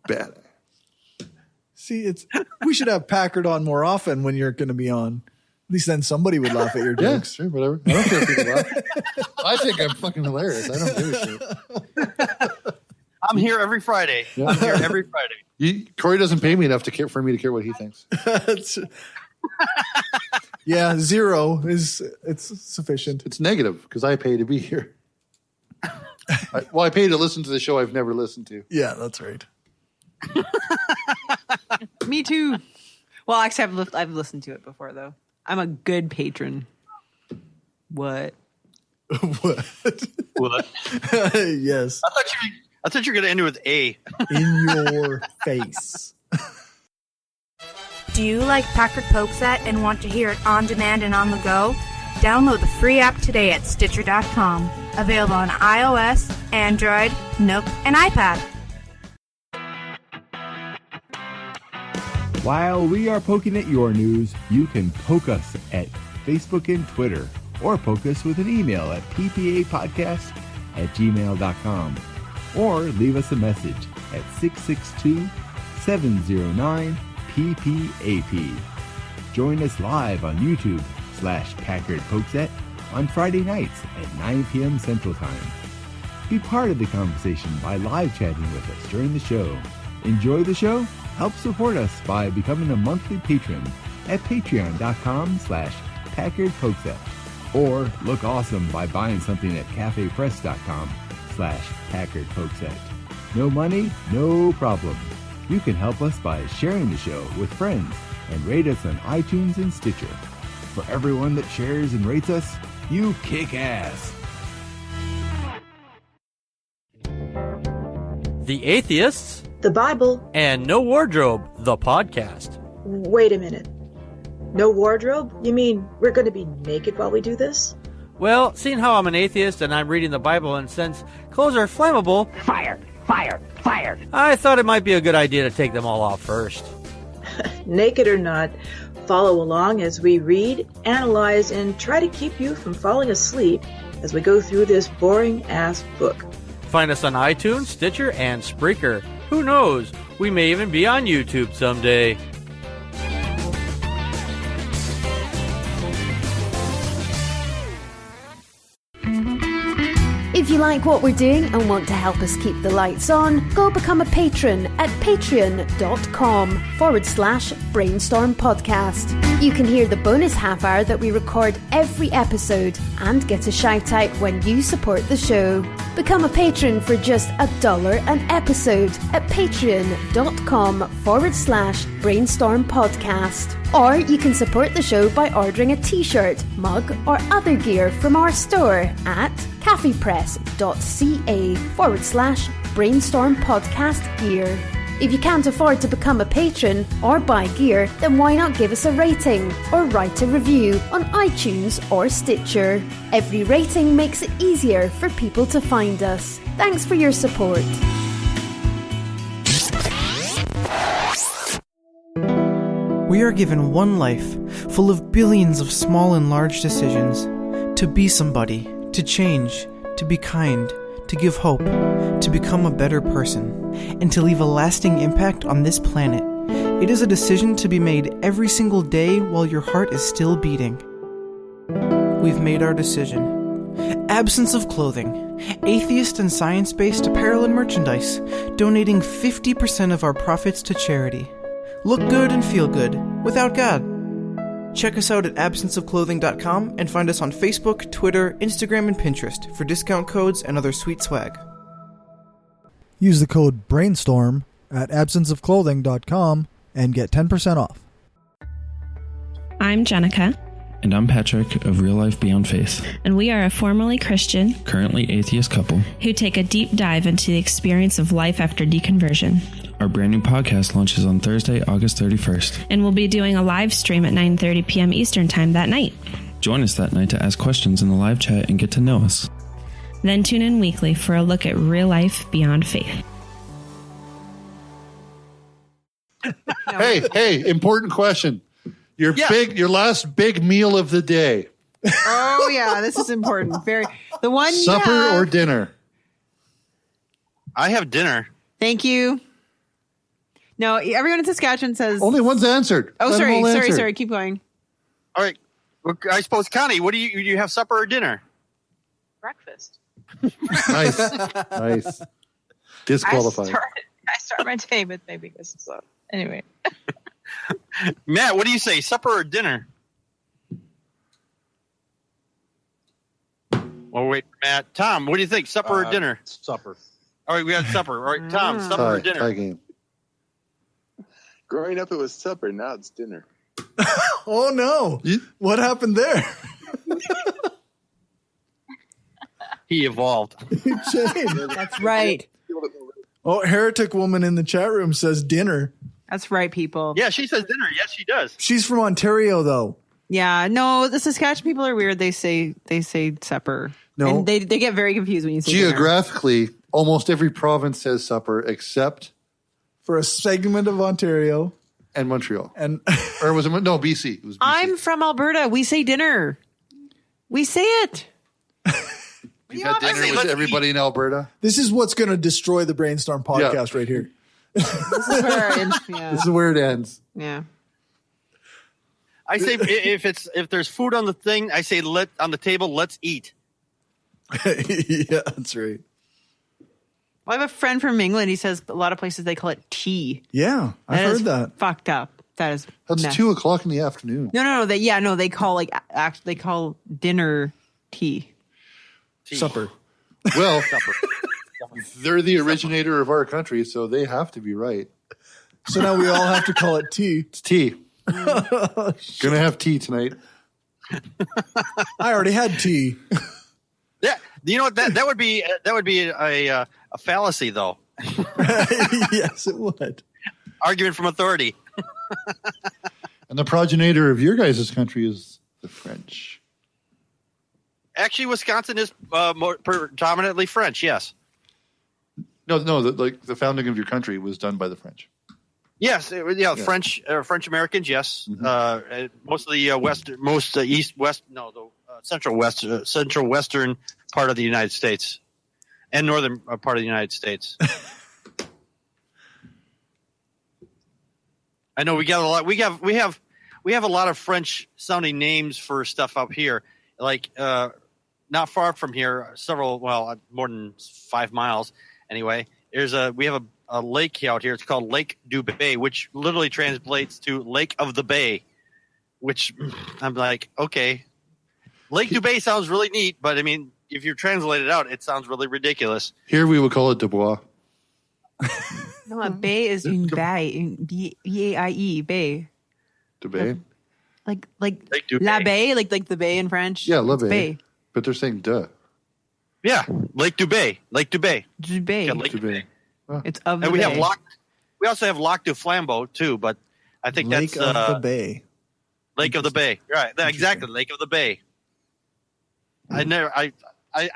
bad. See, we should have Packard on more often when you're going to be on. At least then somebody would laugh at your jokes. Yeah, sure, whatever. I don't care if people laugh. I think I'm fucking hilarious. I don't give a shit. I'm here every Friday. Yeah. I'm here every Friday. Corey doesn't pay me enough for me to care what he thinks. Yeah, 0 it's sufficient. It's negative because I pay to be here. I pay to listen to the show I've never listened to. Yeah, that's right. Me too. Well, actually, I've listened to it before though. I'm a good patron. What? What? Yes. I thought you were going to end it with A. In your face. Do you like Packard Pokes At and want to hear it on demand and on the go? Download the free app today at Stitcher.com. Available on iOS, Android, Nook, and iPad. While we are poking at your news, you can poke us at Facebook and Twitter, or poke us with an email at ppapodcast@gmail.com, or leave us a message at 662-709-PPAP. Join us live on YouTube/Packard Pokes At on Friday nights at 9 p.m. Central Time. Be part of the conversation by live chatting with us during the show. Enjoy the show? Help support us by becoming a monthly patron at patreon.com/Packard Pokes At, or look awesome by buying something at cafepress.com/Packard Pokes At. No money, no problem. You can help us by sharing the show with friends and rate us on iTunes and Stitcher. For everyone that shares and rates us, you kick ass. The Atheists, the Bible, and No Wardrobe, the podcast. Wait a minute. No wardrobe? You mean we're going to be naked while we do this? Well, seeing how I'm an atheist and I'm reading the Bible, and since clothes are flammable, fired, I thought it might be a good idea to take them all off first. Naked or not, follow along as we read, analyze, and try to keep you from falling asleep as we go through this boring-ass book. Find us on iTunes, Stitcher, and Spreaker. Who knows? We may even be on YouTube someday. If you like what we're doing and want to help us keep the lights on, go become a patron at patreon.com/Brainstorm Podcast. You can hear the bonus half hour that we record every episode and get a shout out when you support the show. Become a patron for just $1 an episode at patreon.com/Brainstorm Podcast. Or you can support the show by ordering a t-shirt, mug, or other gear from our store at cafepress.ca/ Brainstorm Podcast gear. If you can't afford to become a patron or buy gear, then why not give us a rating or write a review on iTunes or Stitcher? Every rating makes it easier for people to find us. Thanks for your support. We are given one life, full of billions of small and large decisions. To be somebody, to change, to be kind, to give hope, to become a better person, and to leave a lasting impact on this planet. It is a decision to be made every single day while your heart is still beating. We've made our decision. Absence of Clothing, atheist and science-based apparel and merchandise, donating 50% of our profits to charity. Look good and feel good, without God. Check us out at absenceofclothing.com and find us on Facebook, Twitter, Instagram, and Pinterest for discount codes and other sweet swag. Use the code BRAINSTORM at absenceofclothing.com and get 10% off. I'm Jenica. And I'm Patrick of Real Life Beyond Faith. And we are a formerly Christian, currently atheist couple who take a deep dive into the experience of life after deconversion. Our brand new podcast launches on Thursday, August 31st. And we'll be doing a live stream at 9:30 p.m. Eastern Time that night. Join us that night to ask questions in the live chat and get to know us. Then tune in weekly for a look at real life beyond faith. Hey, important question. Your last big meal of the day. Oh yeah, this is important. The one supper or dinner? I have dinner. Thank you. No, everyone in Saskatchewan says only one's answered. Oh, sorry. Keep going. All right. Well, I suppose, Connie, what do you have supper or dinner? Breakfast. Nice. Disqualified. I start my day with baby kisses. So anyway. Matt, what do you say? Supper or dinner? Well, wait, Matt. Tom, what do you think? Supper or dinner? Supper. All right, we had supper. All right, Tom, supper or dinner? Tie game. Growing up, it was supper. Now it's dinner. Oh, no. What happened there? He evolved. That's right. Oh, Heretic Woman in the chat room says dinner. That's right, people. Yeah, she says dinner. Yes, she does. She's from Ontario, though. Yeah, no, the Saskatchewan people are weird. They say supper. No. And they get very confused when you say geographically, dinner. Almost every province says supper except for a segment of Ontario and Montreal. Or was it BC? It was BC. I'm from Alberta. We say dinner. We say it. You've had dinner with everybody in Alberta? This is what's going to destroy the Brainstorm podcast right here. This is where it ends. Yeah. This is where it ends. Yeah. I say if there's food on the thing, I say on the table, let's eat. Yeah, that's right. Well, I have a friend from England. He says a lot of places they call it tea. Yeah, I've heard that. Fucked up. That's messed. 2:00 in the afternoon. No. They call they call dinner tea. Supper. Well, they're the originator of our country, so they have to be right. So now we all have to call it tea. It's tea. Gonna have tea tonight. I already had tea. Yeah, you know what? That would be a fallacy, though. Yes, it would. Argument from authority. And the progenitor of your guys' country is the French. Actually, Wisconsin is more predominantly French. Yes. No. The founding of your country was done by the French. Yes, French Americans. Yes, Mm-hmm. Most of the central western part of the United States and northern part of the United States. I know we got a lot. We have a lot of French sounding names for stuff up here. Like not far from here, more than 5 miles anyway. We have a lake out here. It's called Lake du Bay, which literally translates to Lake of the Bay, which I'm like, okay. Lake du Bay sounds really neat, but I mean, if you translate it out, it sounds really ridiculous. Here we would call it Dubois. No, a bay is une baie, B-A-I-E, bay. Du Bay? Like La Bay, like the bay in French. Yeah, La Bay. Bay. But they're saying duh. Yeah, Lake Dubé. Dubé. Yeah, Lake Dubé. It's of the and we bay. have We also have Lac du Flambeau too, but I think Lake that's of the Bay. Lake of the Bay. Right, exactly. Lake of the Bay. I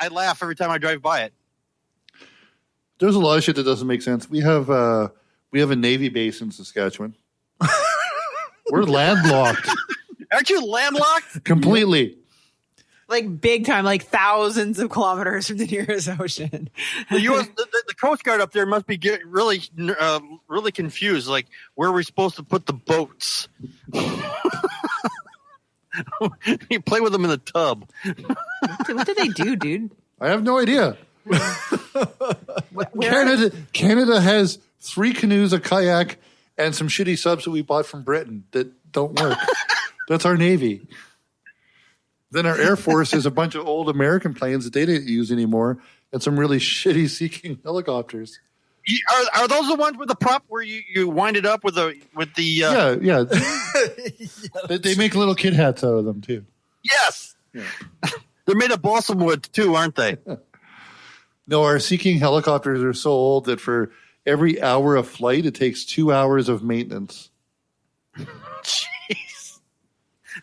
laugh every time I drive by it. There's a lot of shit that doesn't make sense. We have a Navy base in Saskatchewan. We're landlocked. Aren't you landlocked? Completely. Like big time, like thousands of kilometers from the nearest ocean. The Coast Guard up there must be really confused. Like, where are we supposed to put the boats? You play with them in the tub. What did they do, dude? I have no idea. Canada has 3 canoes, a kayak, and some shitty subs that we bought from Britain that don't work. That's our Navy. Then our Air Force has a bunch of old American planes that they didn't use anymore, and some really shitty Sea-King helicopters. Are those the ones with the prop where you wind it up with the? Yeah. They make little kid hats out of them too. Yes. Yeah. They're made of balsam wood too, aren't they? No, our Sea-King helicopters are so old that for every hour of flight, it takes 2 hours of maintenance. Jeez,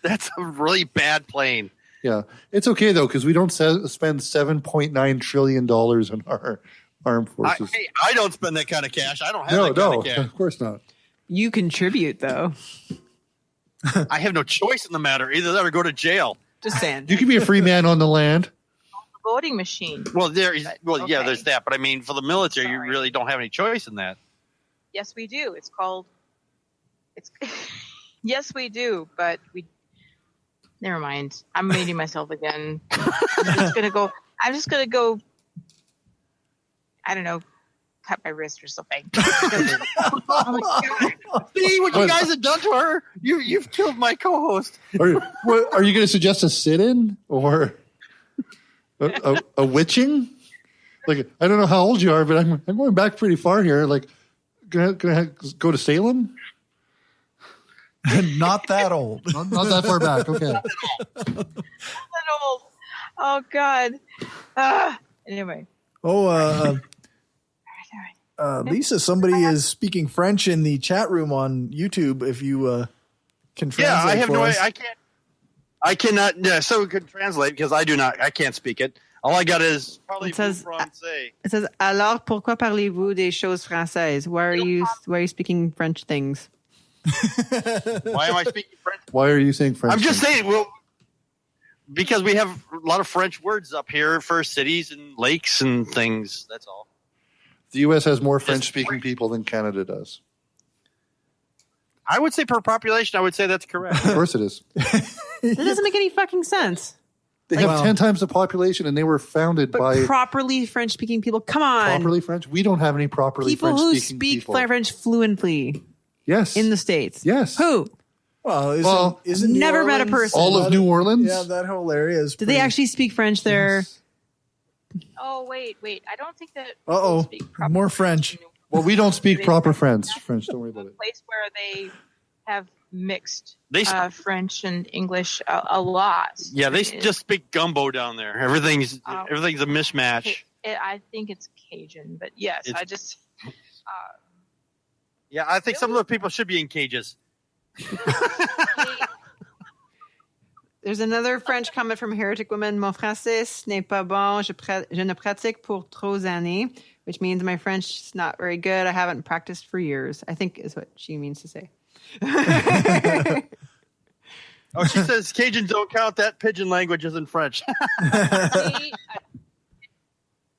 that's a really bad plane. Yeah, it's okay though because we don't spend $7.9 trillion on our armed forces. I don't spend that kind of cash. I don't have that kind of cash. Of course not. You contribute though. I have no choice in the matter. Either that or go to jail. Just saying. You can be a free man on the land. Voting machine. Well, yeah, there's that. But I mean, for the military, you really don't have any choice in that. Yes, we do. Yes, we do. But never mind. I'm meeting myself again. I'm just gonna go. I don't know. Cut my wrist or something. Oh my God. See what you guys have done to her? You've killed my co-host. Are you going to suggest a sit-in or a witching? Like, I don't know how old you are, but I'm going back pretty far here. Like, gonna go to Salem? Not that old. Not that far back. Okay. Not that old. Oh God. Anyway. Lisa, somebody is speaking French in the chat room on YouTube. If you can translate, I have for no. us. I cannot. Yeah, so we could translate because I do not. I can't speak it. All I got is probably français. It says, alors pourquoi parlez-vous des choses françaises? Why are you speaking French things? Why am I speaking French? Why are you saying French? I'm just saying. Well, because we have a lot of French words up here for cities and lakes and things. That's all. The U.S. has more French-speaking people than Canada does. I would say per population, I would say that's correct. Of course it is. That doesn't make any fucking sense. They have 10 times the population, and they were founded by properly French-speaking people. Come on. Properly French? We don't have any properly French-speaking people. People who speak French fluently. Yes. In the States. Yes. Who? Well, isn't never met a person. All of New Orleans? Yeah, that whole area is. Did they actually speak French there? Yes. Oh wait! I don't think that. More French. Well, we don't speak proper French. Don't worry about it. A place where they have mixed French and English a lot. Yeah, they just speak gumbo down there. Everything's a mismatch. I think it's Cajun, but yes, I just. Yeah, I think some of the people should be in cages. There's another French comment from Heretic Woman. Mon français n'est pas bon. Je ne pratique pour trop années, which means my French is not very good. I haven't practiced for years, I think is what she means to say. Oh, she says Cajuns don't count. That pidgin language isn't French.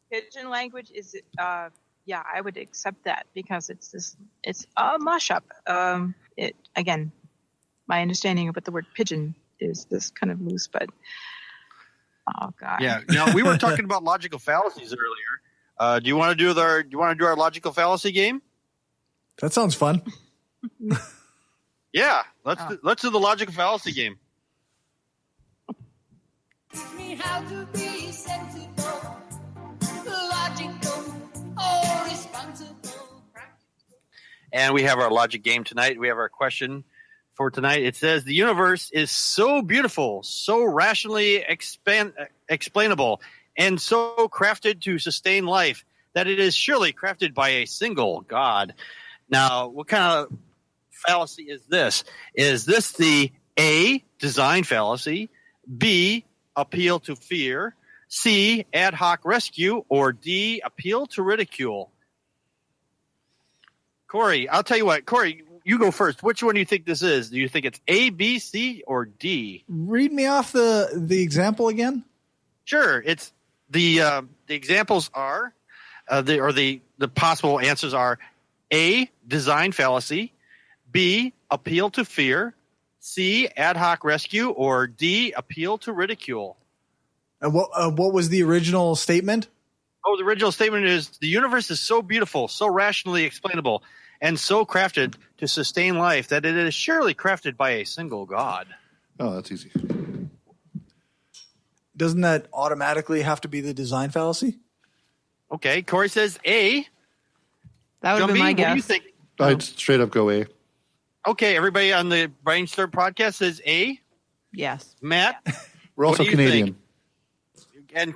Pidgin language is, yeah, I would accept that because it's a mashup. Again, my understanding of what the word pigeon is this kind of loose, but oh God. Yeah. Now we were talking about logical fallacies earlier. Do you want to do our logical fallacy game? That sounds fun. Yeah, let's do the logical fallacy game. Teach me how to be sensible, logical, or responsible. And we have our logic game tonight. We have our question for tonight. It says the universe is so beautiful, so rationally explainable, and so crafted to sustain life that it is surely crafted by a single God. Now, what kind of fallacy is this? Is this the A, design fallacy, B, appeal to fear, C, ad hoc rescue, or D, appeal to ridicule? Corey, I'll tell you what. Corey, you go first. Which one do you think this is? Do you think it's A, B, C, or D? Read me off the example again. Sure. It's the examples are the possible answers are A, design fallacy, B, appeal to fear, C, ad hoc rescue, or D, appeal to ridicule. And what was the original statement? Oh, the original statement is the universe is so beautiful, so rationally explainable, and so crafted to sustain life that it is surely crafted by a single God. Oh, that's easy. Doesn't that automatically have to be the design fallacy? Okay, Corey says A. That would be my guess. What do you think? I'd straight up go A. Okay, everybody on the Brainstorm podcast says A. Yes. Matt? We're also Canadian. And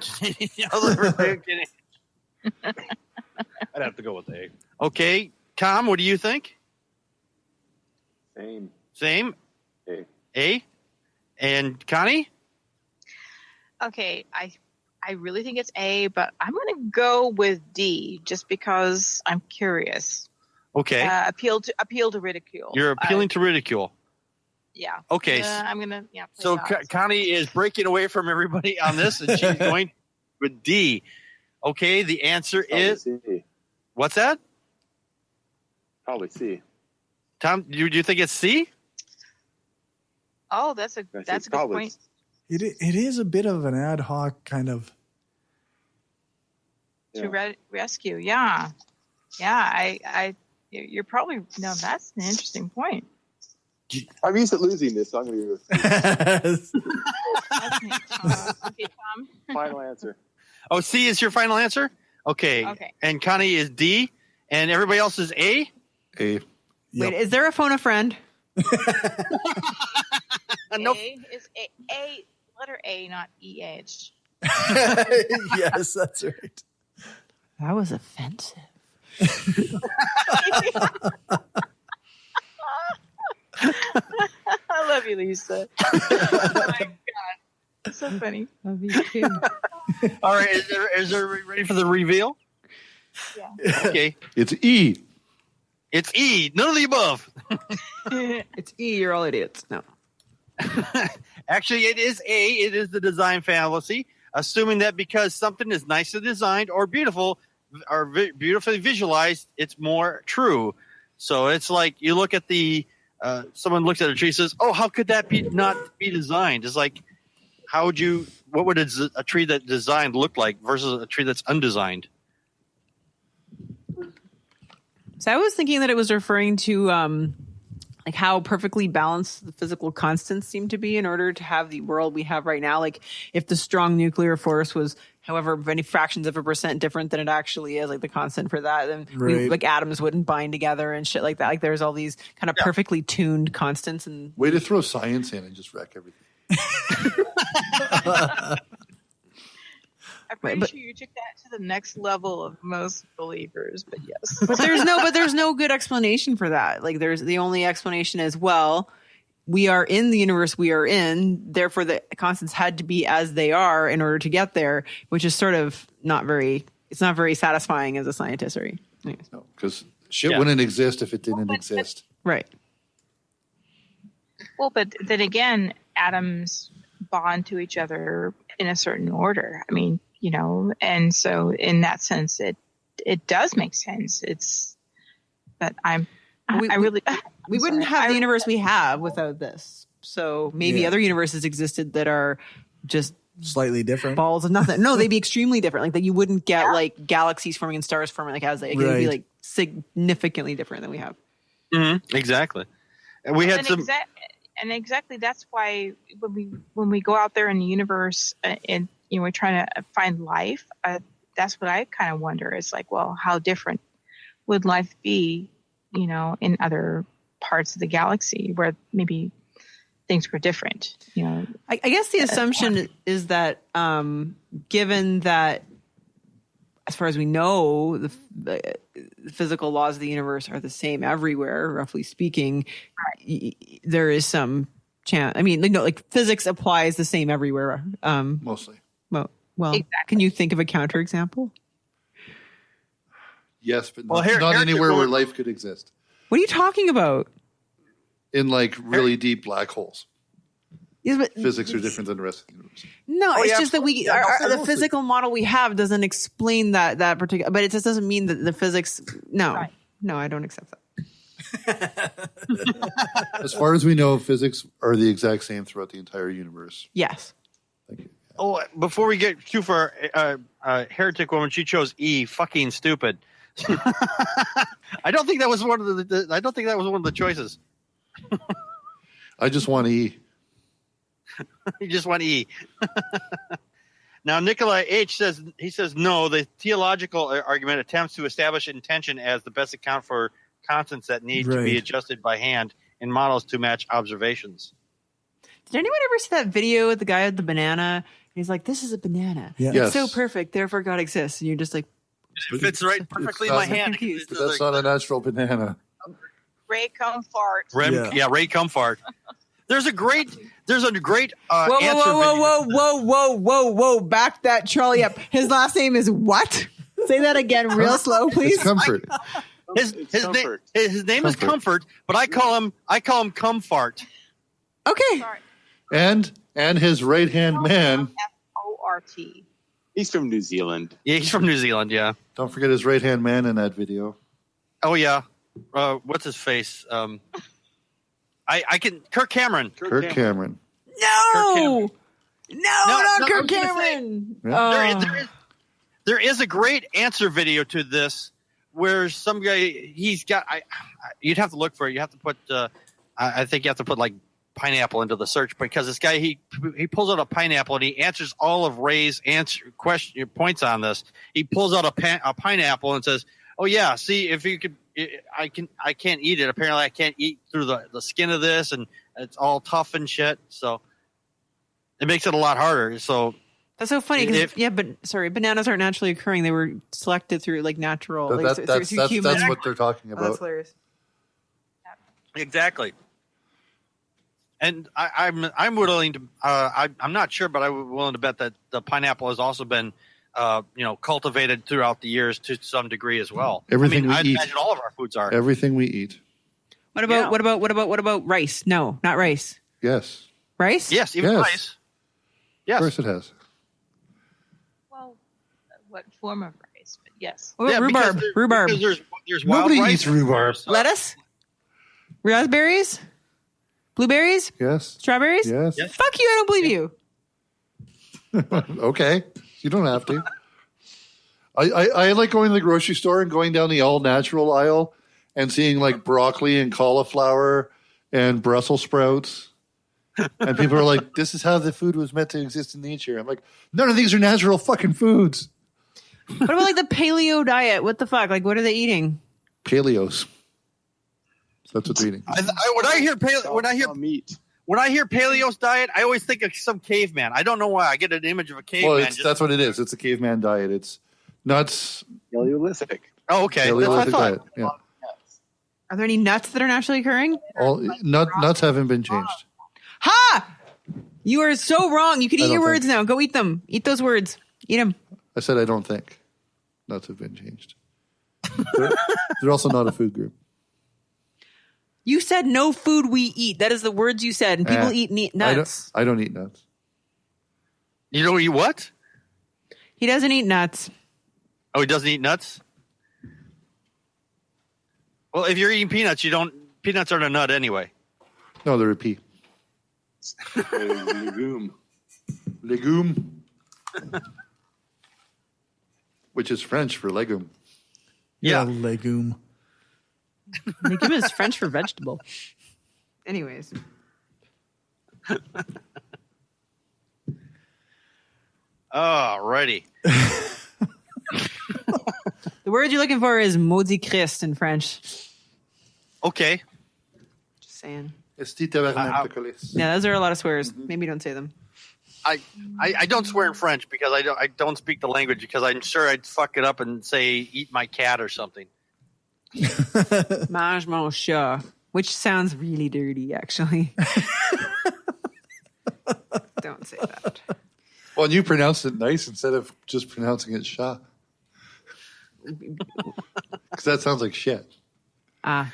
I'd have to go with A. Okay, Tom, what do you think? Same. A. And Connie? Okay, I really think it's A, but I'm going to go with D just because I'm curious. Okay. Appeal to ridicule. You're appealing to ridicule. Yeah. Okay. I'm going to play So that. Connie is breaking away from everybody on this, and she's going with D. Okay, the answer is C. What's that? Probably C. Tom, do you think it's C? Oh, that's a good point. It is a bit of an ad hoc kind of. To rescue, yeah. You're probably that's an interesting point. I'm used to losing this, so I'm going to go. Okay, Tom. Final answer. Oh, C is your final answer? Okay. And Connie is D, and everybody else is A? A. Wait, is there a phone a friend? Nope. A is A, letter A, not EH. Yes, that's right. That was offensive. I love you, Lisa. Oh my God. That's so funny. Love you too. All right, is there ready for the reveal? Yeah. Okay. It's E. It's E. None of the above. It's E. You're all idiots. No. Actually, it is A. It is the design fallacy, assuming that because something is nicely designed or beautiful or beautifully visualized, it's more true. So it's like you look at someone looks at a tree and says, "Oh, how could that not be designed?" It's like, what would a tree that's designed look like versus a tree that's undesigned? So I was thinking that it was referring to like how perfectly balanced the physical constants seem to be in order to have the world we have right now. Like if the strong nuclear force was, however many fractions of a percent different than it actually is, like the constant for that, then like atoms wouldn't bind together and shit like that. Like there's all these kind of perfectly tuned constants. And way to throw science in and just wreck everything. I'm pretty sure you took that to the next level of most believers, but yes. But there's no good explanation for that. Like the only explanation is, well, we are in the universe we are in, therefore the constants had to be as they are in order to get there, which is sort of not very satisfying as a scientist. No, because shit wouldn't exist if it didn't exist. Right. Well, but then again, atoms bond to each other in a certain order. I mean, and so in that sense, it does make sense. We wouldn't have the universe we have without this. So maybe other universes existed that are just slightly different balls of nothing. No, they'd be extremely different. Like that you wouldn't get like galaxies forming and stars forming like as they would be like significantly different than we have. Mm-hmm. Exactly. And we had some. And exactly that's why when we go out there in the universe and we're trying to find life, that's what I kind of wonder. It's like, well, how different would life be, in other parts of the galaxy where maybe things were different. You know, I guess the assumption is that given that, as far as we know, the physical laws of the universe are the same everywhere, roughly speaking, there is some chance. I mean, like physics applies the same everywhere. Mostly. Well, exactly. Can you think of a counterexample? Yes, but not anywhere where life could exist. What are you talking about? In like really deep black holes. Yes, but physics are different than the rest of the universe. No, it's just that the physical model we have doesn't explain that particular, but it just doesn't mean that the physics. No, I don't accept that. As far as we know, physics are the exact same throughout the entire universe. Yes. Thank you. Oh, before we get too far, heretic woman, she chose E. Fucking stupid. I don't think that was one of the choices. I just want E. You just want E. Now, Nikolai H. says no. The theological argument attempts to establish intention as the best account for constants that need to be adjusted by hand in models to match observations. Did anyone ever see that video with the guy with the banana? He's like, "This is a banana. Yeah. It's so perfect, therefore God exists." And you're just like, "It fits right perfectly in my hand." That's not a natural banana. Ray Comfort. Ray Comfort. There's a great whoa, answer. Whoa! Back that trolley up. His last name is what? Say that again, real slow, please. It's Comfort. His name is Comfort, but I call him Comfort. Okay. Sorry. And his right hand man. F-O-R-T. He's from New Zealand. Yeah, he's from New Zealand. Yeah. Don't forget his right hand man in that video. Oh yeah. What's his face? I can Kirk Cameron. Kirk Cameron. No, not Kirk Cameron. There is a great answer video to this where some guy he's got. You'd have to look for it. You have to put. I think you have to put like pineapple into the search because this guy he pulls out a pineapple and he answers all of Ray's points on this. He pulls out a pineapple and says, "Oh yeah, see if you could." I can't eat it. Apparently, I can't eat through the skin of this, and it's all tough and shit. So it makes it a lot harder. So that's so funny. Bananas aren't naturally occurring. They were selected through like natural. That's what they're talking about. That's hilarious. Exactly. And I'm willing to. I'm not sure, but I'm willing to bet that the pineapple has also been. Cultivated throughout the years to some degree as well. Everything we eat. Imagine all of our foods are. Everything we eat. What about rice? No, not rice. Yes. Rice? Yes, even rice. Yes. Of course it has. Well, what form of rice? But yes. What about rhubarb? Because there's wild Nobody rice eats rhubarb. Lettuce? Raspberries? Blueberries? Yes. Strawberries? Yes. Fuck you, I don't believe you. Okay. You don't have to. I like going to the grocery store and going down the all natural aisle and seeing like broccoli and cauliflower and Brussels sprouts. And people are like, this is how the food was meant to exist in nature. I'm like, none of these are natural fucking foods. What about like the paleo diet? What the fuck? Like, what are they eating? Paleos. So that's what they're eating. When I hear paleo's diet, I always think of some caveman. I don't know why. I get an image of a caveman. Well, that's what it is. It's a caveman diet. It's nuts. Paleolithic. Oh, okay. Paleolithic diet. Yeah. Are there any nuts that are naturally occurring? Nuts haven't been changed. Ha! You are so wrong. You can eat your words now. Go eat them. Eat those words. Eat them. I said I don't think nuts have been changed. They're also not a food group. You said no food we eat. That is the words you said. And people eat nuts. I don't eat nuts. You don't eat what? He doesn't eat nuts. Oh, he doesn't eat nuts? Well, if you're eating peanuts, peanuts aren't a nut anyway. No, they're a pea. Legume. Which is French for legume. Yeah, legume. Legume is French for vegetable. Anyways. Alrighty. The word you're looking for is maudit Christ in French. Okay. Just saying. Yeah, those are a lot of swears. Maybe don't say them. I don't swear in French because I don't speak the language, because I'm sure I'd fuck it up and say eat my cat or something. Mange mon chat, which sounds really dirty, actually. Don't say that. Well, you pronounced it nice instead of just pronouncing it "sha," because that sounds like shit. All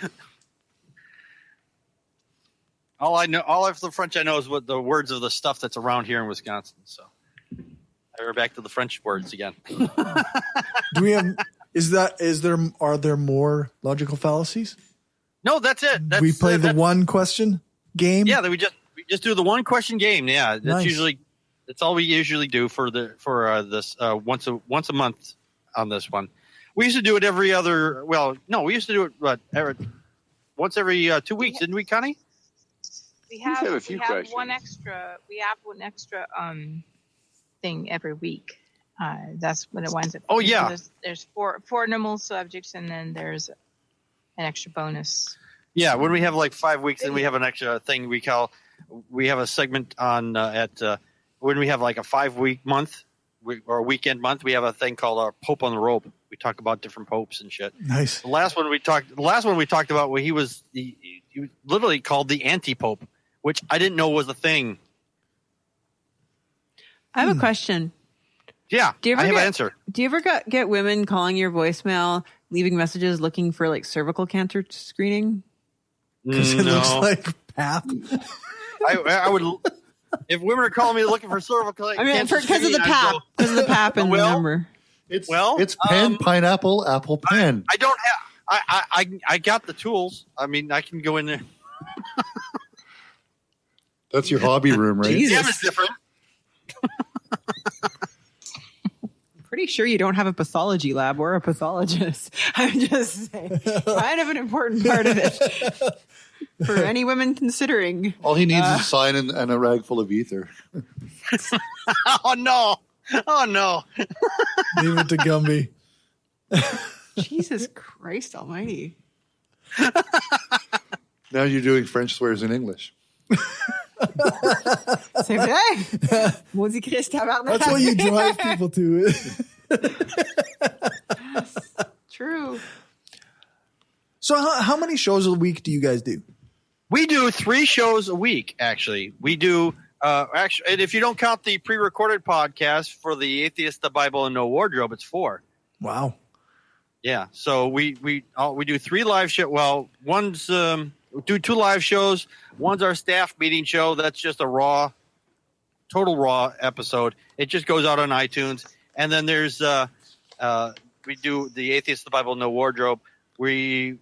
of the French I know is what the words of the stuff that's around here in Wisconsin. So we're back to the French words again. Do we have? Are there more logical fallacies? No, that's it. We play the one question game. Yeah, we just do the one question game. Yeah, Nice. That's all we usually do for this once a month on this one. We used to do it every other. Well, no, we used to do it once every 2 weeks, didn't we, Connie? We have a few questions. one extra. We have one extra thing every week. That's when it winds up. Oh, yeah. There's four normal subjects, and then there's an extra bonus. Yeah, when we have like 5 weeks, and we have an extra thing we have a segment on when we have like a 5-week month or a weekend month, we have a thing called Pope on the Rope. We talk about different popes and shit. Nice. The last one we talked about, where he was literally called the anti-pope, which I didn't know was a thing. I have a question. Yeah, I have an answer. Do you ever get women calling your voicemail, leaving messages looking for like cervical cancer screening? Because it looks like pap. I would. If women are calling me looking for cervical cancer, because of the pap, in the number. It's pen, pineapple, apple, pen. I don't have. I got the tools. I mean, I can go in there. That's your hobby room, right? Damn, it's different. Pretty sure you don't have a pathology lab or a pathologist. I'm just saying, kind of an important part of it for any women considering. All he needs is a sign and a rag full of ether. Oh no! Leave it to Gumby. Jesus Christ Almighty! Now you're doing French swears in English. C'est vrai. Maudit Christ tabarnak. That's what you drive people to. True. So how many shows a week do you guys do? We do 3 shows a week, actually. We do, and if you don't count the pre-recorded podcast for the Atheist, the Bible, and No Wardrobe, it's 4. Wow. Yeah. So we do 3 live shows. Well, one's we do 2 live shows. One's our staff meeting show. That's just a total raw episode. It just goes out on iTunes. And then there's we do the Atheist, the Bible, No Wardrobe. We're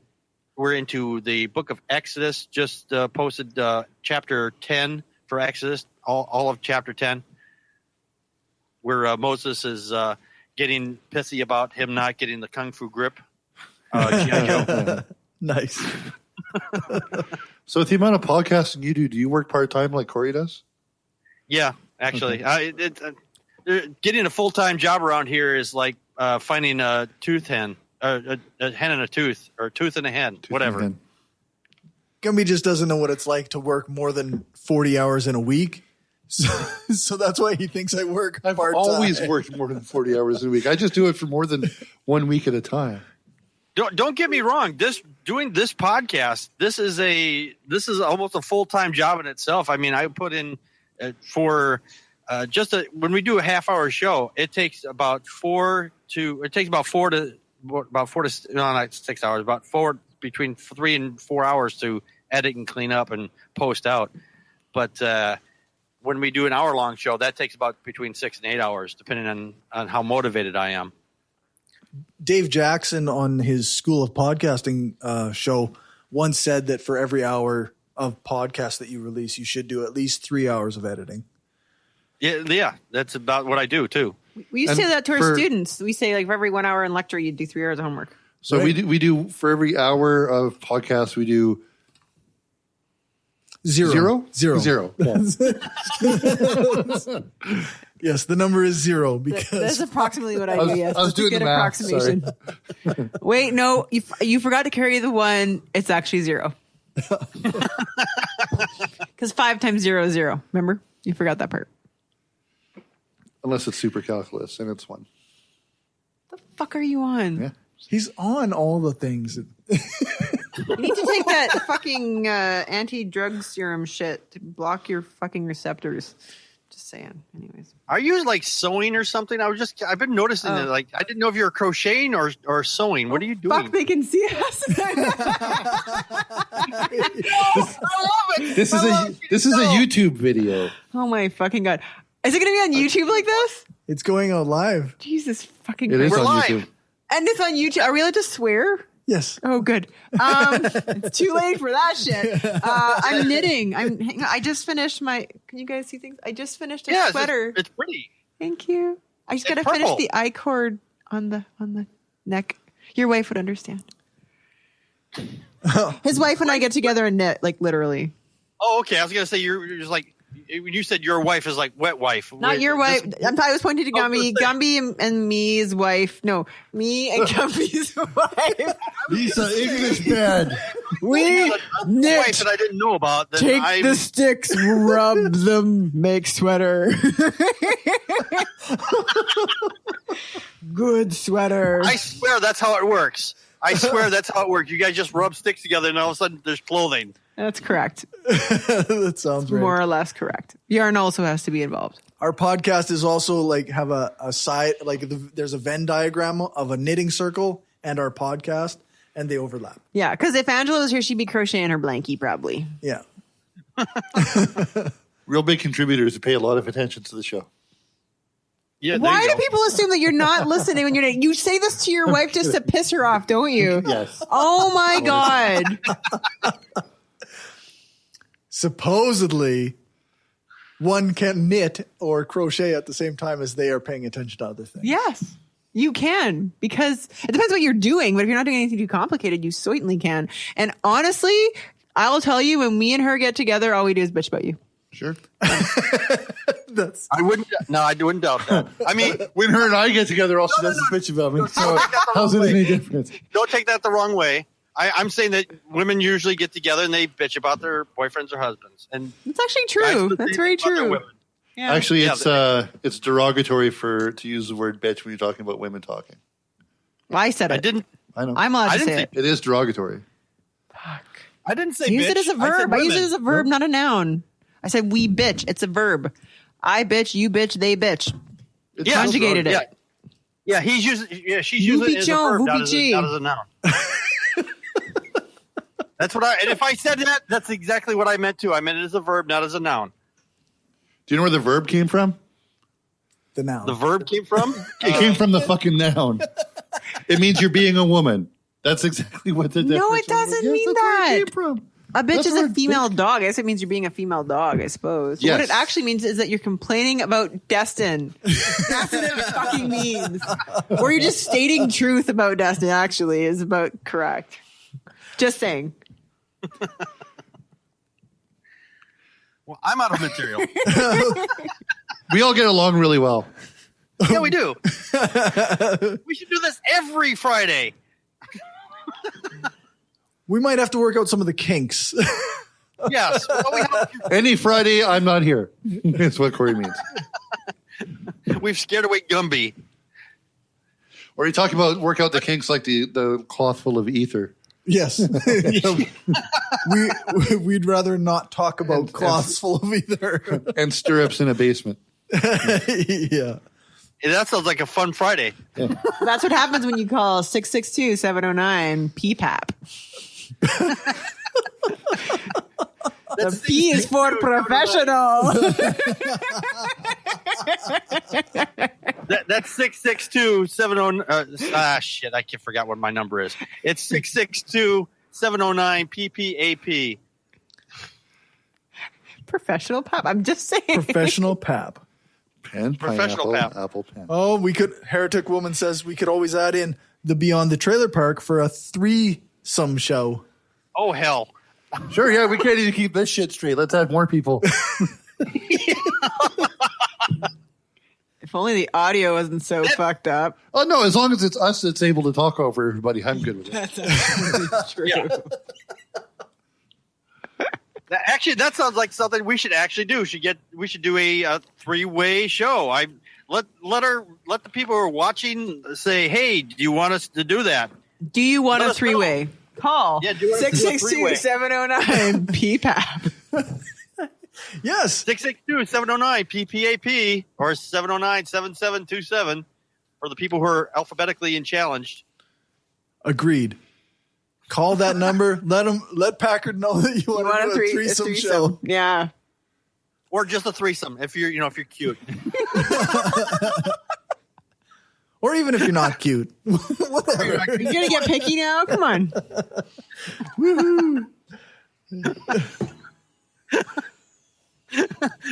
into the book of Exodus. Just posted chapter 10 for Exodus, all of chapter 10, where Moses is getting pissy about him not getting the kung fu grip. G.I. Joe. Nice. So with the amount of podcasting you do you work part-time like Corey does? Yeah, actually. Getting a full-time job around here is like finding a tooth hen, a hen and a tooth, or a tooth and a hen, whatever. Gumby just doesn't know what it's like to work more than 40 hours in a week. So that's why he thinks I work part-time. I've always worked more than 40 hours a week. I just do it for more than 1 week at a time. Don't get me wrong. Doing this podcast, this is almost a full-time job in itself. I mean, I put in for when we do a half-hour show, it takes about 4 to 6 hours, between 3 and 4 hours to edit and clean up and post out. But when we do an hour-long show, that takes about between 6 and 8 hours, depending on how motivated I am. Dave Jackson on his School of Podcasting show once said that for every hour of podcast that you release, you should do at least 3 hours of editing. Yeah, that's about what I do too. We used to say that to our students. We say like for every 1 hour in lecture, you do 3 hours of homework. So right. we do for every hour of podcast, we do zero. Yes, the number is 0 because that's approximately what I do. Yes, I was doing the math. Approximation. Wait, no, you forgot to carry the 1. It's actually 0. Because 5 times 0 is 0. Remember? You forgot that part. Unless it's supercalculus, and it's 1. The fuck are you on? Yeah. He's on all the things. You need to take that fucking anti-drug serum shit to block your fucking receptors. Just saying. Anyways. Are you like sewing or something? I've been noticing that. Like, I didn't know if you were crocheting or sewing. What are you doing? Fuck, they can see us. This is a YouTube video. Oh my fucking god. Is it going to be on YouTube like this? It's going out live. Jesus fucking It is Christ. on live. YouTube. And it's on YouTube. Are we allowed to swear? Yes. Oh, good. It's too late for that shit. I'm knitting. Hang on, I just finished my. Can you guys see things? I just finished a sweater. It's pretty. Thank you. I just It's got to finish purple. the I cord on the neck. Your wife would understand. His wife and I get together and knit, like literally. Oh, okay. I was gonna say you're just like when you said your wife is like wet wife. Not Wait, your wife. I was pointing to I was Gumby. gonna Gumby and me's wife. No, me and Gumby's wife. Lisa, English bad. We wife knit. that I didn't know about. Then Take I'm, the sticks, rub them, make sweater. Good sweater. I swear that's how it works. I swear that's how it works. You guys just rub sticks together, and all of a sudden there's clothing. That's correct. That sounds right. More or less correct. Yarn also has to be involved. Our podcast is also like have a side, like there's a Venn diagram of a knitting circle and our podcast, and they overlap. Yeah, because if Angela was here, she'd be crocheting her blankie probably. Yeah. Real big contributors who pay a lot of attention to the show. Yeah. Why do people assume that you're not listening when you're knitting? You say this to your wife just to piss her off, don't you? Yes. Oh my God. Supposedly, one can knit or crochet at the same time as they are paying attention to other things. Yes, you can, because it depends what you're doing. But if you're not doing anything too complicated, you certainly can. And honestly, I'll tell you, when me and her get together, all we do is bitch about you. Sure. I wouldn't doubt that. I mean, when her and I get together, all she does is bitch about me. So how's it any different? Don't take that the wrong way. I'm saying that women usually get together and they bitch about their boyfriends or husbands, and It's actually true. That's very true. Yeah. Actually, it's derogatory to use the word bitch when you're talking about women talking. Well, I said it. I didn't. I know. I'm allowed to say it. It is derogatory. I didn't say Use bitch. it as a verb. I use it as a verb, Nope. not a noun. I said we bitch. It's a verb. I bitch, you bitch, they bitch. It's Conjugated it. Yeah, he's using. Yeah, she's You using it as a bitch, verb, not whoopee as a noun. That's what and if I said that, that's exactly what I meant too. I meant it as a verb, not as a noun. Do you know where the verb came from? The noun. The verb came from? It came from the fucking noun. It means you're being a woman. That's exactly what the No, definition it doesn't is. mean Yes, that's where that. it came from. A bitch That's is where a female dog. I guess it means you're being a female dog, I suppose. Yes. What it actually means is that you're complaining about Destin. That's what it fucking means. Or you're just stating truth about Destin, actually, is about correct. Just saying. Well, I'm out of material. We all get along really well. Yeah, we do. We should do this every Friday. We might have to work out some of the kinks. Yes. Well, Any Friday, I'm not here. That's what Corey means. we've scared away Gumby. Or you talk about work out the kinks like the cloth full of ether. Yes. We'd rather not talk about cloths full of either. And stirrups in a basement. Yeah. That sounds like a fun Friday. Yeah. That's what happens when you call 662-709 PPAP. The P is for professional. That's 662-709. Shit, I forgot what my number is. It's 662-709 PPAP. Professional pap. I'm just saying. Professional pap. Pen, Professional pineapple, pap. apple pen. Oh, Heretic Woman says we could always add in the Beyond the Trailer Park for a threesome show. Oh, hell. Sure, yeah, we can't even keep this shit straight. Let's add more people. If only the audio wasn't so fucked up. Oh, no, as long as it's us that's able to talk over everybody, I'm good with it. That's absolutely true. Yeah. Actually, that sounds like something we should actually do. We should do a three-way show. Let the people who are watching say, "Hey, do you want us to do that? Do you want a three-way? Call 662-709-PPAP. Yes. 662-709-PPAP or 709-7727 for the people who are alphabetically and challenged. Agreed. Call that number. Let Packard know that you want to do a threesome show. Yeah. Or just a threesome if you're cute. Or even if you're not cute. Whatever. You're going to get picky now? Come on. Woohoo.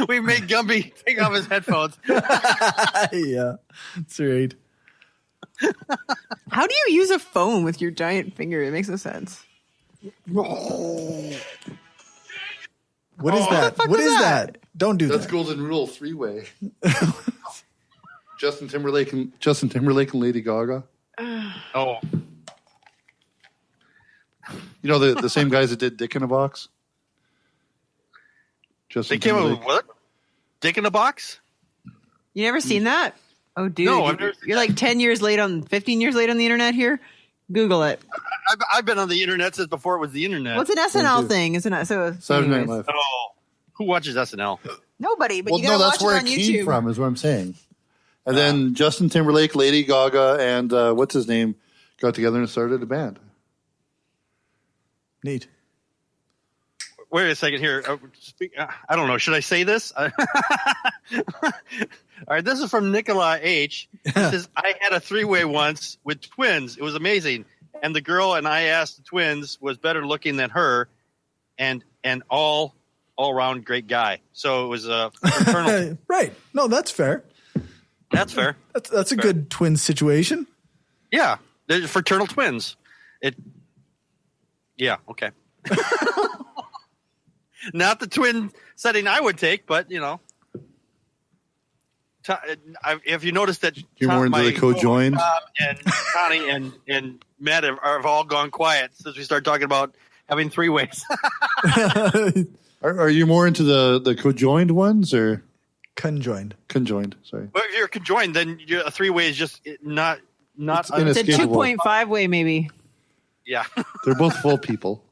We made Gumby take off his headphones. Yeah, that's right. How do you use a phone with your giant finger? It makes no sense. What is that? What is that? Don't do That's that. Golden Rule 3-way. Justin Timberlake and Lady Gaga. Oh. You know the same guys that did Dick in a Box? They came up with what? Dick in a Box? You never seen that? Oh, dude. No, I've never seen you're like 15 years late on the internet here. Google it. I've been on the internet since before it was the internet. What's an SNL thing? Isn't it? So Saturday Night Live. Oh, who watches SNL? Nobody, but Well, you gotta no, that's watch where it on it YouTube. came from, is what I'm saying. And then Justin Timberlake, Lady Gaga, and what's his name got together and started a band. Neat. Wait a second here. I don't know. Should I say this? All right. This is from Nicola H. He says, I had a three-way once with twins. It was amazing. And the girl and I asked the twins was better looking than her and all around great guy. So it was a fraternal. Right. No, that's fair. That's fair. That's a good twin situation. Yeah. They're fraternal twins. Yeah. Okay. Not the twin setting I would take, but if you notice that You're more into the co-joined. Tom and Connie and Matt have all gone quiet since we started talking about having three ways. Are you more into the co-joined ones or conjoined? Conjoined. Sorry. Well, if you're conjoined, then a three-way is just not. It's a 2.5 way, maybe. Yeah. They're both full people.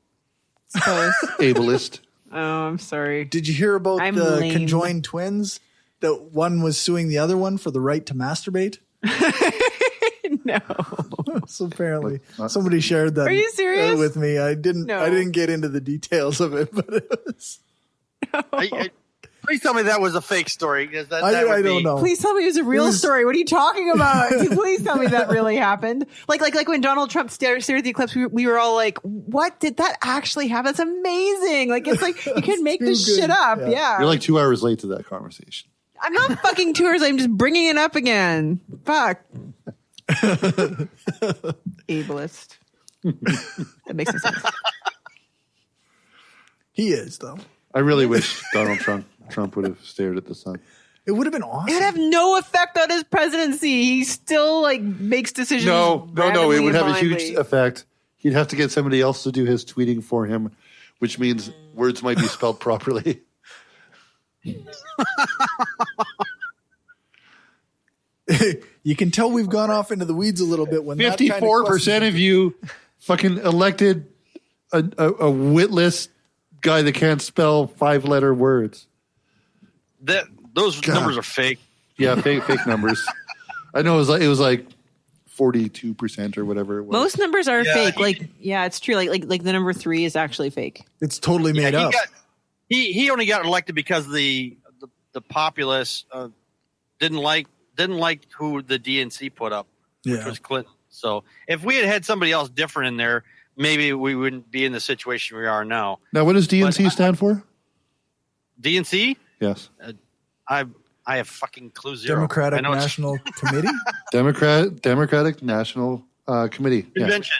Suppose. Ableist. Oh, I'm sorry. Did you hear about I'm the lame. conjoined twins? That one was suing the other one for the right to masturbate? No. So apparently somebody shared that. Are you serious? With me. I didn't get into the details of it, but it was. Please tell me that was a fake story. Because that I would don't be- know. Please tell me it was a real story. What are you talking about? Please tell me that really happened. Like when Donald Trump stared at the eclipse, we were all like, "What did that actually happen? That's amazing!" Like it's like you can make this shit up. Yeah. You're like 2 hours late to that conversation. I'm not fucking tours. I'm just bringing it up again. Fuck. Ableist. That makes no sense. He is though. I really wish Donald Trump would have stared at the sun. It would have been awesome. It would have no effect on his presidency. He still makes decisions. No. It randomly would have and a huge blindly. effect. He'd have to get somebody else to do his tweeting for him, which means words might be spelled properly. You can tell we've gone off into the weeds a little bit when 54% of you fucking elected a witless guy that can't spell 5-letter words. Those numbers are fake. Yeah, fake numbers. I know it was like 42% or whatever it was. Most numbers are Yeah, fake. It's true. Like the number 3 is actually fake. It's totally made up. He only got elected because the populace didn't like who the DNC put up, which was Clinton. So if we had somebody else different in there, maybe we wouldn't be in the situation we are now. Now, what does DNC stand for? DNC? Yes. I have fucking clue zero. Democratic I know it's- National Committee? Democratic National Committee. Convention.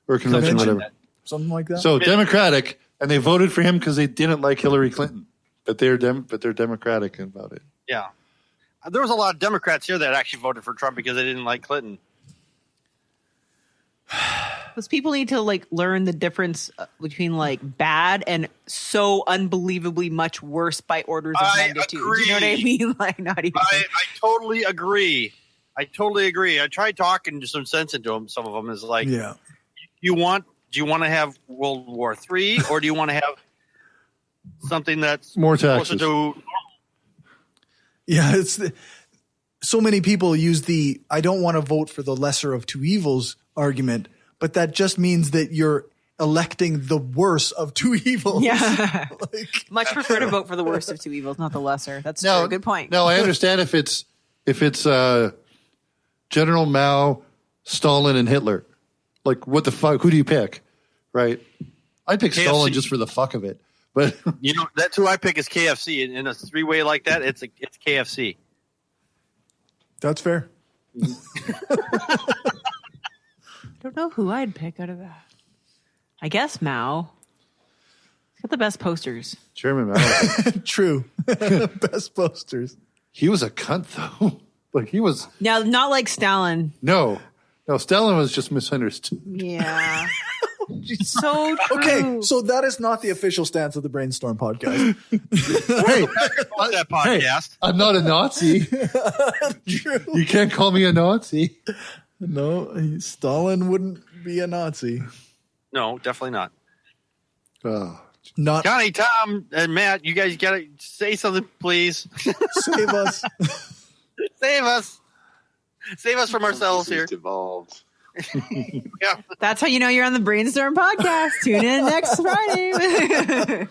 Yeah. Or convention, whatever. Something like that. So Democratic, and they voted for him because they didn't like Hillary Clinton, but they're Democratic about it. Yeah. There was a lot of Democrats here that actually voted for Trump because they didn't like Clinton. Those people need to like learn the difference between like bad and so unbelievably much worse by orders of magnitude. Do you know what I mean? Like, not even. I totally agree. I tried talking to some sense into them. Some of them is like, do you want to have World War III, or do you want to have something that's more taxes? Yeah, so many people use the "I don't want to vote for the lesser of two evils" argument, but that just means that you're electing the worse of two evils. Yeah, much prefer to vote for the worst of two evils, not the lesser. That's true. Good point. No, I understand if it's General Mao, Stalin, and Hitler. Like, what the fuck? Who do you pick? Right? I pick KFC. Stalin just for the fuck of it. But that's who I pick is KFC. In a three-way like that, it's KFC. That's fair. I don't know who I'd pick out of that. I guess Mao. He's got the best posters. Chairman Mao. True. Best posters. He was a cunt, though. Like, he was. Now, not like Stalin. No, Stalin was just misunderstood. Yeah. So true. Okay, so that is not the official stance of the Brainstorm podcast. That podcast. Hey, I'm not a Nazi. True. You can't call me a Nazi. No, Stalin wouldn't be a Nazi. No, definitely not. Not Johnny, Tom, and Matt. You guys gotta say something, please. Save us. Save us. Save us from ourselves here. Evolved. Yeah. That's how you know you're on the Brainstorm podcast. Tune in next Friday.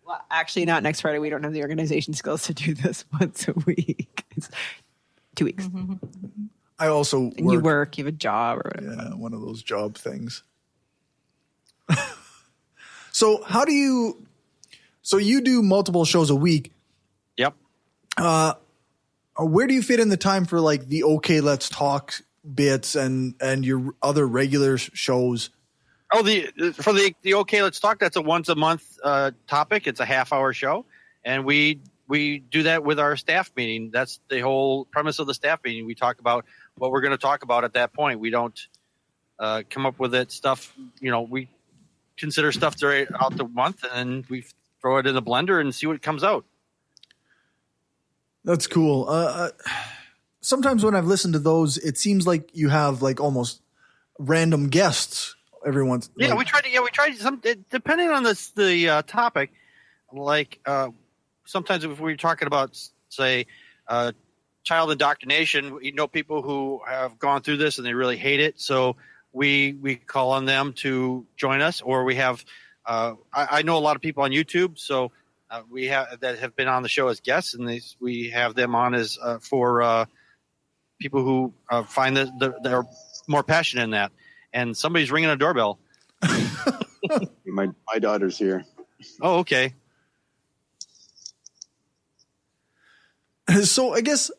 Well, actually, not next Friday. We don't have the organization skills to do this once a week. It's 2 weeks. I also and you work. You have a job or whatever. Yeah, one of those job things. So how do you? So you do multiple shows a week. Yep. Where do you fit in the time for like the OK Let's Talk bits and your other regular shows? Oh, the OK Let's Talk, that's a once a month topic. It's a half-hour show, and we do that with our staff meeting. That's the whole premise of the staff meeting. We talk about what we're going to talk about at that point. We don't come up with it stuff. We consider stuff throughout the month, and we throw it in the blender and see what comes out. That's cool. Sometimes when I've listened to those, it seems like you have like almost random guests every once. Yeah, we try some depending on the topic. Like sometimes if we're talking about, say, child indoctrination, people who have gone through this and they really hate it. So we call on them to join us, or we have. I know a lot of people on YouTube, so. We have that have been on the show as guests, and we have them on as for people who find that they're more passionate in that. And somebody's ringing a doorbell. My daughter's here. Oh, okay. So I guess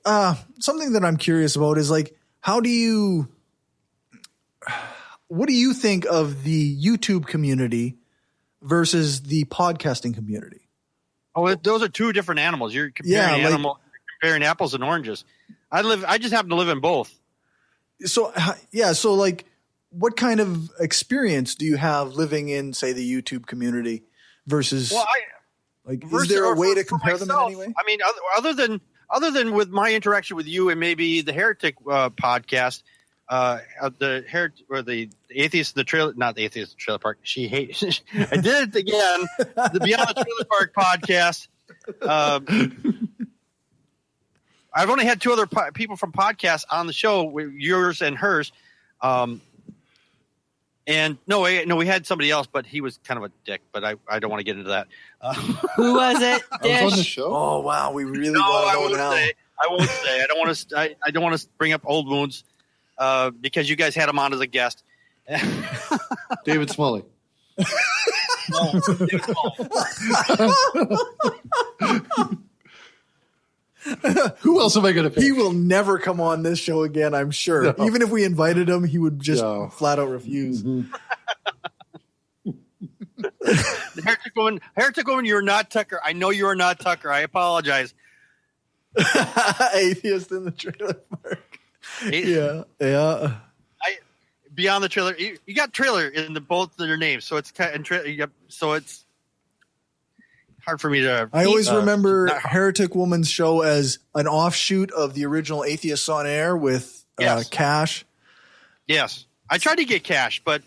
something that I'm curious about is like, what do you think of the YouTube community versus the podcasting community? Oh, those are two different animals. You're comparing you're comparing apples and oranges. I just happen to live in both. So so like, what kind of experience do you have living in, say, the YouTube community versus? Well, is there a way to compare them in any way? I mean, other than with my interaction with you and maybe the Heretic podcast, the atheist in the trailer, not the atheist in the trailer park. She hates. I did it again. The Beyond the Trailer Park podcast. I've only had two other people from podcasts on the show, yours and hers. And we had somebody else, but he was kind of a dick. But I don't want to get into that. Who was it? I was on the show. Oh wow, we really. No, I won't say. I don't want to. I don't want to bring up old wounds. Because you guys had him on as a guest. David Smalley. No, David Smalley. Who else am I going to pick? He will never come on this show again, I'm sure. No. Even if we invited him, he would just flat out refuse. Mm-hmm. Heretic woman, you're not Tucker. I know you are not Tucker. I apologize. Atheist in the trailer park. Yeah. Beyond the Trailer. You got trailer in both of their names, so it's kind of, so it's hard for me to. I always remember Heretic Woman's show as an offshoot of the original Atheists on Air with Cash. Yes, I tried to get Cash, but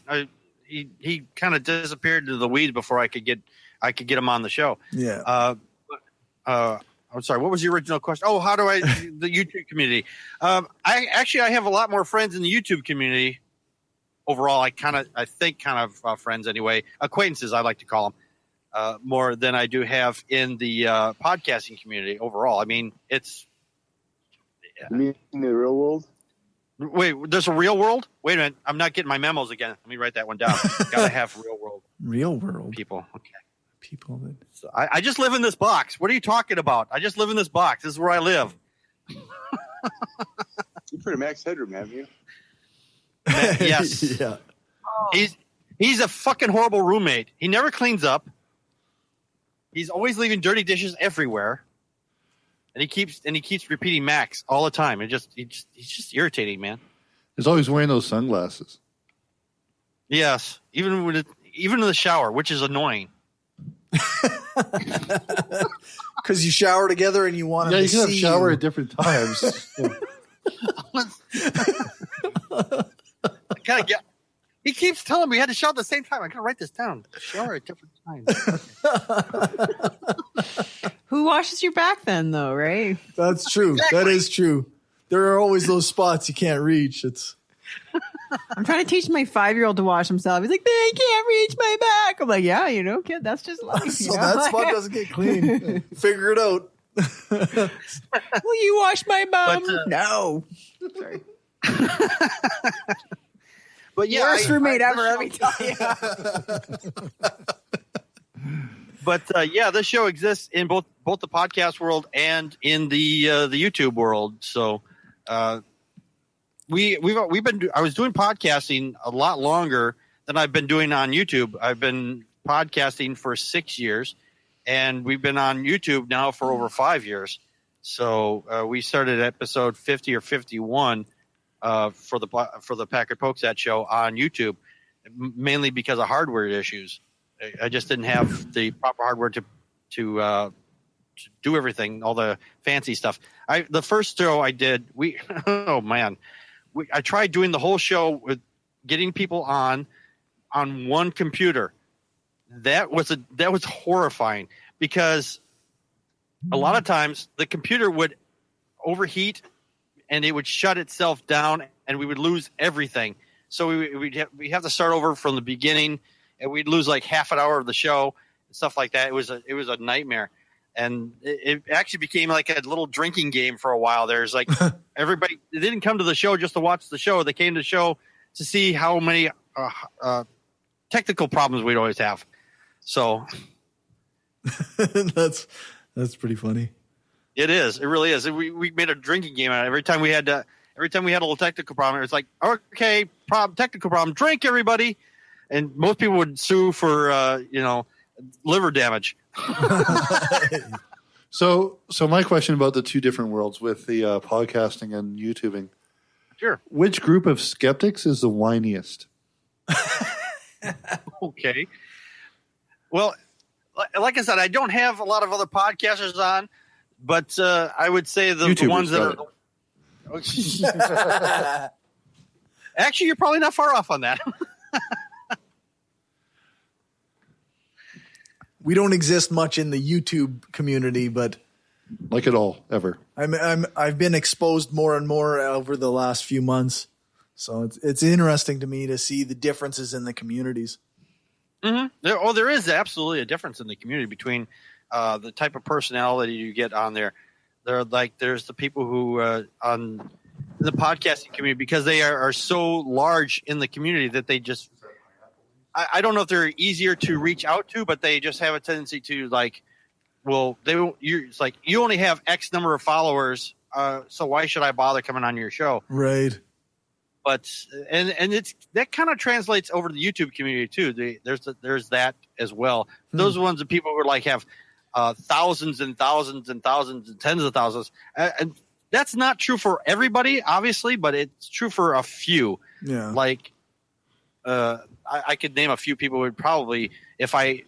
he kind of disappeared into the weeds before I could get him on the show. Yeah. I'm sorry. What was the original question? Oh, how do I the YouTube community? I have a lot more friends in the YouTube community overall. I think friends anyway, acquaintances I like to call them, more than I do have in the podcasting community overall. I mean, it's. You mean in the real world? Wait, there's a real world? Wait a minute. I'm not getting my memos again. Let me write that one down. Gotta have real world. Real world people. Okay. People that. So I just live in this box. What are you talking about? I just live in this box. This is where I live. You put a max headroom, haven't you? Yes. Yeah. He's a fucking horrible roommate. He never cleans up. He's always leaving dirty dishes everywhere. And he keeps repeating Max all the time. He's just irritating, man. He's always wearing those sunglasses. Yes, even in the shower, which is annoying. Because you shower together and you want him to see. Yeah, you can shower at different times. He keeps telling me we had to shower at the same time. I gotta write this down. Shower at different times. Who washes your back then, though, right? That's true. Exactly. That is true. There are always those spots you can't reach. I'm trying to teach my 5-year-old to wash himself. He's like, they can't reach my back. I'm like, yeah, kid, that's just life. So that spot doesn't get clean. Figure it out. Will you wash my bum? No. Sorry. But yeah, worst roommate ever. Let me tell you. But this show exists in both the podcast world and in the YouTube world. So we've been. I was doing podcasting a lot longer than I've been doing on YouTube. I've been podcasting for 6 years, and we've been on YouTube now for over 5 years. So we started at episode 50 or 51 for the Packard Pokes At show on YouTube, mainly because of hardware issues. I just didn't have the proper hardware to do everything, all the fancy stuff. The first show I did, I tried doing the whole show with getting people on one computer. That was horrifying because a lot of times the computer would overheat and it would shut itself down and we would lose everything. So we'd have to start over from the beginning. And we'd lose like half an hour of the show and stuff like that. It was a nightmare, and it actually became like a little drinking game for a while. There's like everybody they didn't come to the show just to watch the show. They came to the show to see how many technical problems we'd always have. So that's pretty funny. It is. It really is. We made a drinking game out of it. Every time we had a little technical problem, it was like, okay, technical problem, drink everybody. And most people would sue for, liver damage. So my question about the two different worlds with the podcasting and YouTubing. Sure. Which group of skeptics is the whiniest? Okay. Well, like I said, I don't have a lot of other podcasters on, but I would say the ones that are. Actually, you're probably not far off on that. We don't exist much in the YouTube community, but like it all ever. I've been exposed more and more over the last few months, so it's interesting to me to see the differences in the communities. Mm-hmm. There is absolutely a difference in the community between the type of personality you get on there. There's the people who on the podcasting community, because they are so large in the community that they just. I don't know if they're easier to reach out to, but they just have a tendency to it's like you only have X number of followers, so why should I bother coming on your show? Right. But and that kind of translates over to the YouTube community too. There's that as well. Those ones of people who have thousands and thousands and thousands and tens of thousands, and that's not true for everybody, obviously, but it's true for a few. Yeah. Like I could name a few people who would probably, there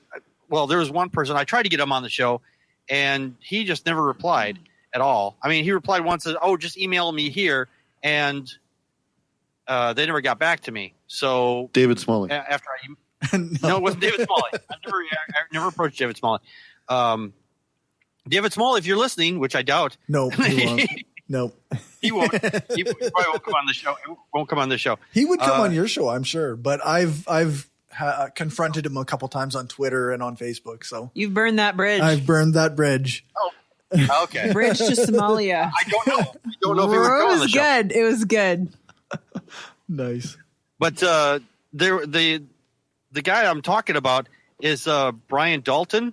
was one person, I tried to get him on the show, and he just never replied at all. I mean, he replied once, said, just email me here, and they never got back to me. So David Smalley. After no, it wasn't David Smalley. I never approached David Smalley. David Smalley, if you're listening, which I doubt. No, he won't. No, he won't. He probably won't come on the show. He won't come on the show. He would come on your show, I'm sure. But I've confronted him a couple times on Twitter and on Facebook. So you've burned that bridge. I've burned that bridge. Oh, okay. Bridge to Somalia. I don't know. I don't know if he would come on the show. Good. It was good. Nice. But the guy I'm talking about is Brian Dalton.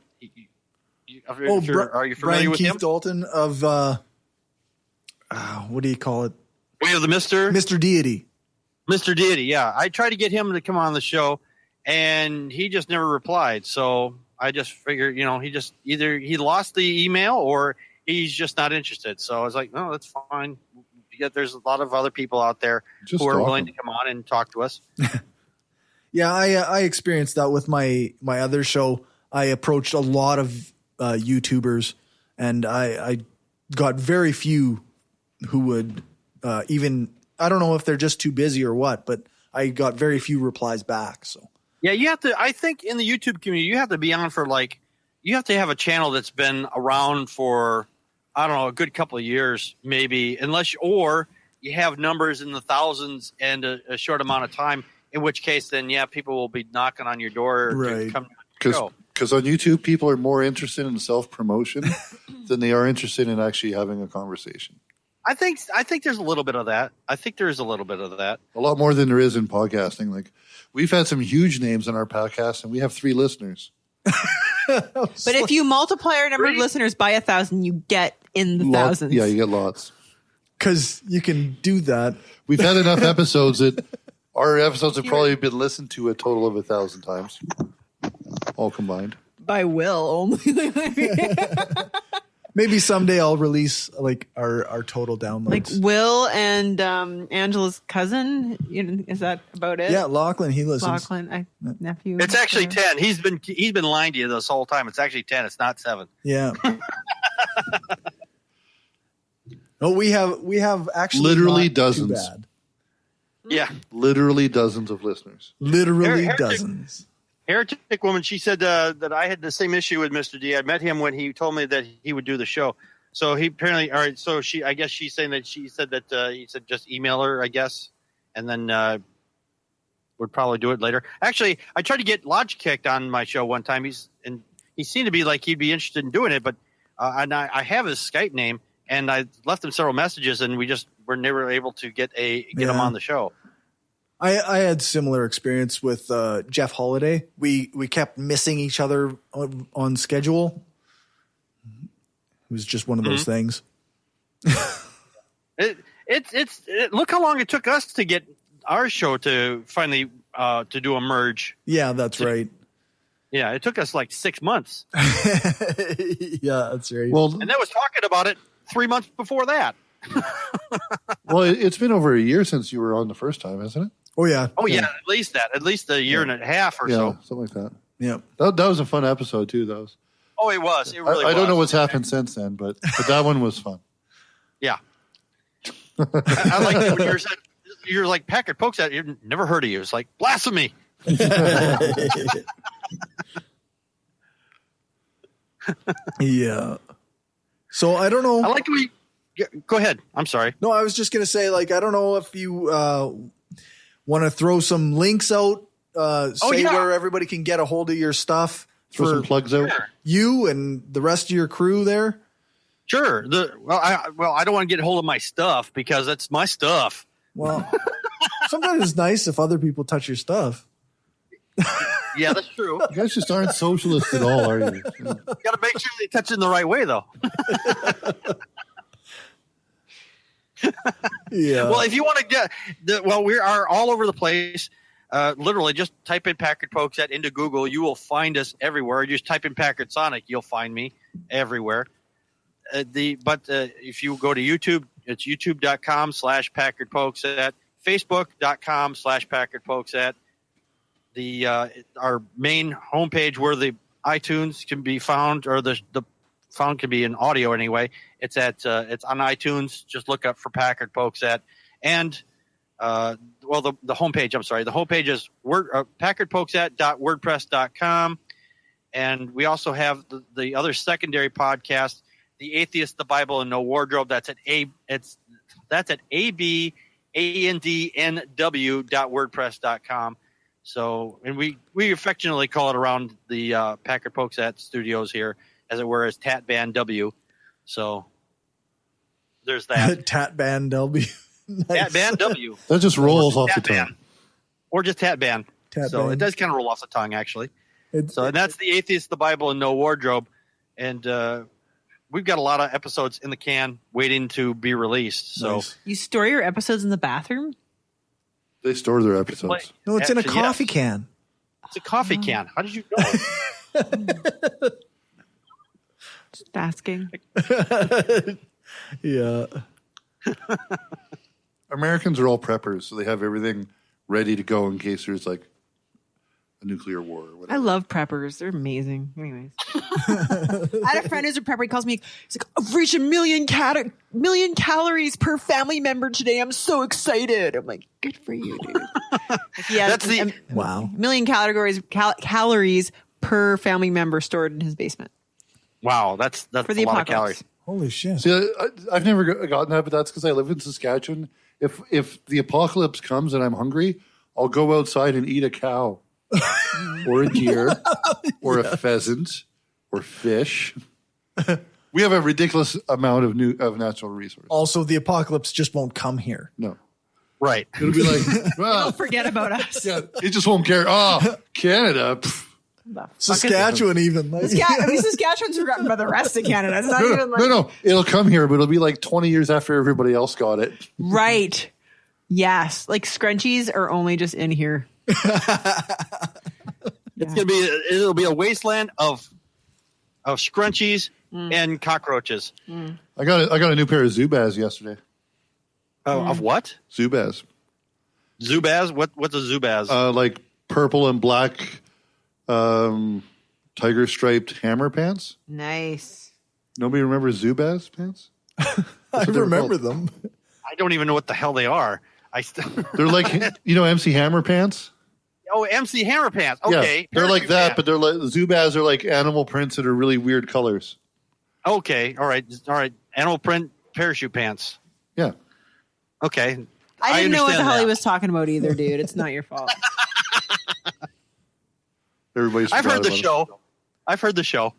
Are you familiar Brian with Keith him? Dalton of what do you call it? Way of the Mister? Mr. Deity. Mr. Deity, yeah. I tried to get him to come on the show, and he just never replied. So I just figured, either he lost the email or he's just not interested. So I was like, no, that's fine. There's a lot of other people out there who are willing to come on and talk to us. Yeah, I experienced that with my other show. I approached a lot of YouTubers, and I got very few who would even, I don't know if they're just too busy or what, but I got very few replies back. So yeah, you have to, I think in the YouTube community, you have to be on for you have to have a channel that's been around for, I don't know, a good couple of years, maybe, or you have numbers in the thousands and a short amount of time, in which case then, people will be knocking on your door to come to the show. Because on YouTube, people are more interested in self-promotion than they are interested in actually having a conversation. I think there's a little bit of that. I think there is a little bit of that. A lot more than there is in podcasting. Like, we've had some huge names on our podcast, and we have 3 listeners. But if you multiply our number of listeners by 1,000, you get in the thousands. Yeah, you get lots. Because you can do that. We've had enough episodes that our episodes have probably been listened to a total of 1,000 times, all combined. By Will only. Maybe someday I'll release our total downloads. Like Will and Angela's cousin. Is that about it? Yeah, Lachlan. He listens. Lachlan, nephew. It's actually 10. He's been lying to you this whole time. It's actually 10. It's not 7. Yeah. No, we have actually literally not dozens. Too bad. Yeah, literally dozens of listeners. Literally dozens. Heretic Woman, she said that I had the same issue with Mr. D. I met him when he told me that he would do the show. So he apparently, all right. So I guess she's saying that she said that he said just email her, I guess, and then would probably do it later. Actually, I tried to get Logitech on my show one time. He seemed to be like he'd be interested in doing it, but and I have his Skype name, and I left him several messages, and we just were never able to get him on the show. I had similar experience with Jeff Holiday. We kept missing each other on schedule. It was just one of those things. Look how long it took us to get our show to finally to do a merge. Yeah, that's right. Yeah, it took us like 6 months. Yeah, that's right. Well, and that was talking about it 3 months before that. Well, it's been over a year since you were on the first time, hasn't it? Oh yeah. Oh yeah, at least a year and a half or so. Something like that. Yeah, that was a fun episode too. That was. Oh, it was. It really was. I don't know what's happened since then, but that one was fun. Yeah. I like it when you're like Packard Pokes At. You've never heard of you. It's like blasphemy. Yeah. So I don't know. I like the way. Go ahead. I'm sorry. No, I was just gonna say, I don't know if you want to throw some links out, where everybody can get a hold of your stuff. Throw some plugs out. You and the rest of your crew there. Sure. I don't want to get a hold of my stuff because it's my stuff. Well, sometimes it's nice if other people touch your stuff. Yeah, that's true. You guys just aren't socialists at all, are you? You got to make sure they touch it in the right way, though. Yeah. Well, if you want to get we are all over the place. Literally, just type in Packard Pokes At into Google. You will find us everywhere. Just type in Packard Sonic. You'll find me everywhere. If you go to YouTube, it's youtube.com/Packard Pokes At, facebook.com/Packard Pokes At, our main homepage where the iTunes can be found, or the found can be in audio anyway. It's on iTunes. Just look up for Packard Pokes At, and the homepage. I'm sorry, the homepage is packardpokesat.wordpress.com, and we also have the other secondary podcast, The Atheist, the Bible, and No Wardrobe. That's at abandnw.wordpress.com. So, and we affectionately call it around the Packard Pokes At studios here, as it were, as Tat Band W. So there's that. Tat Band W. Nice. Tat Band W. That just rolls off the tongue. Or just Tat Band. It does kind of roll off the tongue, actually. And that's The Atheist, the Bible, and No Wardrobe. And we've got a lot of episodes in the can waiting to be released. So Nice. You store your episodes in the bathroom? They store their episodes. No, it's in a coffee can. It's a coffee can. How did you know? Just asking. Yeah. Americans are all preppers, so they have everything ready to go in case there's like a nuclear war or whatever. I love preppers. They're amazing. Anyways. I had a friend who's a prepper. He calls me, he's like, I've reached 1 million calories per family member today. I'm so excited. I'm like, good for you, dude. That's the wow. 1 million calories per family member stored in his basement. Wow, that's For the a lot of apocalypse. calories. Holy shit. See, I've never gotten that, but that's because I live in Saskatchewan. If the apocalypse comes and I'm hungry, I'll go outside and eat a cow or a deer or a pheasant or fish. We have a ridiculous amount of natural resources. Also, the apocalypse just won't come here. No. Right. It'll be like, well, Don't forget about us. yeah, it just won't care. Oh, Canada. Pff. Saskatchewan even. Like, Saskatchewan's forgotten by the rest of Canada. It's not even like... No. It'll come here, but it'll be like 20 years after everybody else got it. Right. Yes. Like scrunchies are only just in here. It'll be a wasteland of scrunchies and cockroaches. I got a new pair of Zubaz yesterday. Of what? Zubaz. Zubaz? What's a Zubaz? Like purple and black tiger striped hammer pants. Nice. Nobody remembers Zubaz pants? I remember them. I don't even know what the hell they are. They're like, MC Hammer pants? Oh, MC Hammer pants. Okay. Yeah, they're like that, but they're like Zubaz are like animal prints that are really weird colors. Okay. All right. Animal print parachute pants. Yeah. Okay. I didn't know what the hell he that. was talking about either, dude. It's not your fault. I've heard the show. I've heard the show.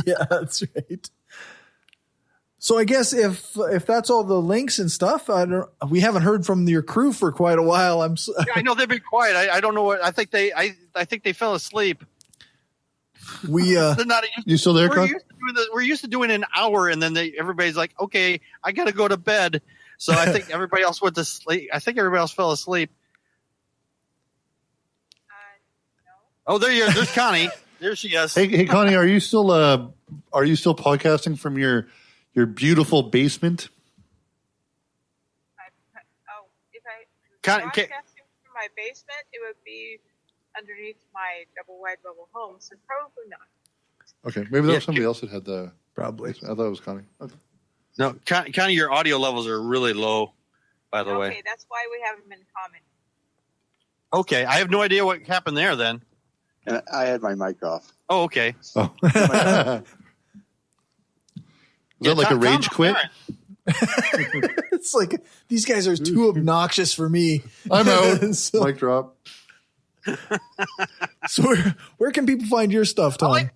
Yeah, that's right. So I guess if that's all the links and stuff, we haven't heard from your crew for quite a while. I know they've been quiet. I don't know what. I think they fell asleep. They're not. You still there, Con? We're used to doing an hour, and then everybody's like, "Okay, I got to go to bed." So I think everybody else went to sleep. I think everybody else fell asleep. No. Oh, there's Connie. There she is. Hey, Connie, are you still podcasting from your beautiful basement? If I Connie, broadcasting from my basement, it would be underneath my double wide level home, so probably not. Okay, maybe that was somebody else that had the probably. I thought it was Connie. Okay. No, Connie, your audio levels are really low, by the way. Okay, that's why we have them in common. Okay, I have no idea what happened there then. And I had my mic off. Oh, okay. Oh. Is that like a rage quit? It's like these guys are too obnoxious for me. I'm out. Mic drop. So where can people find your stuff, Tom?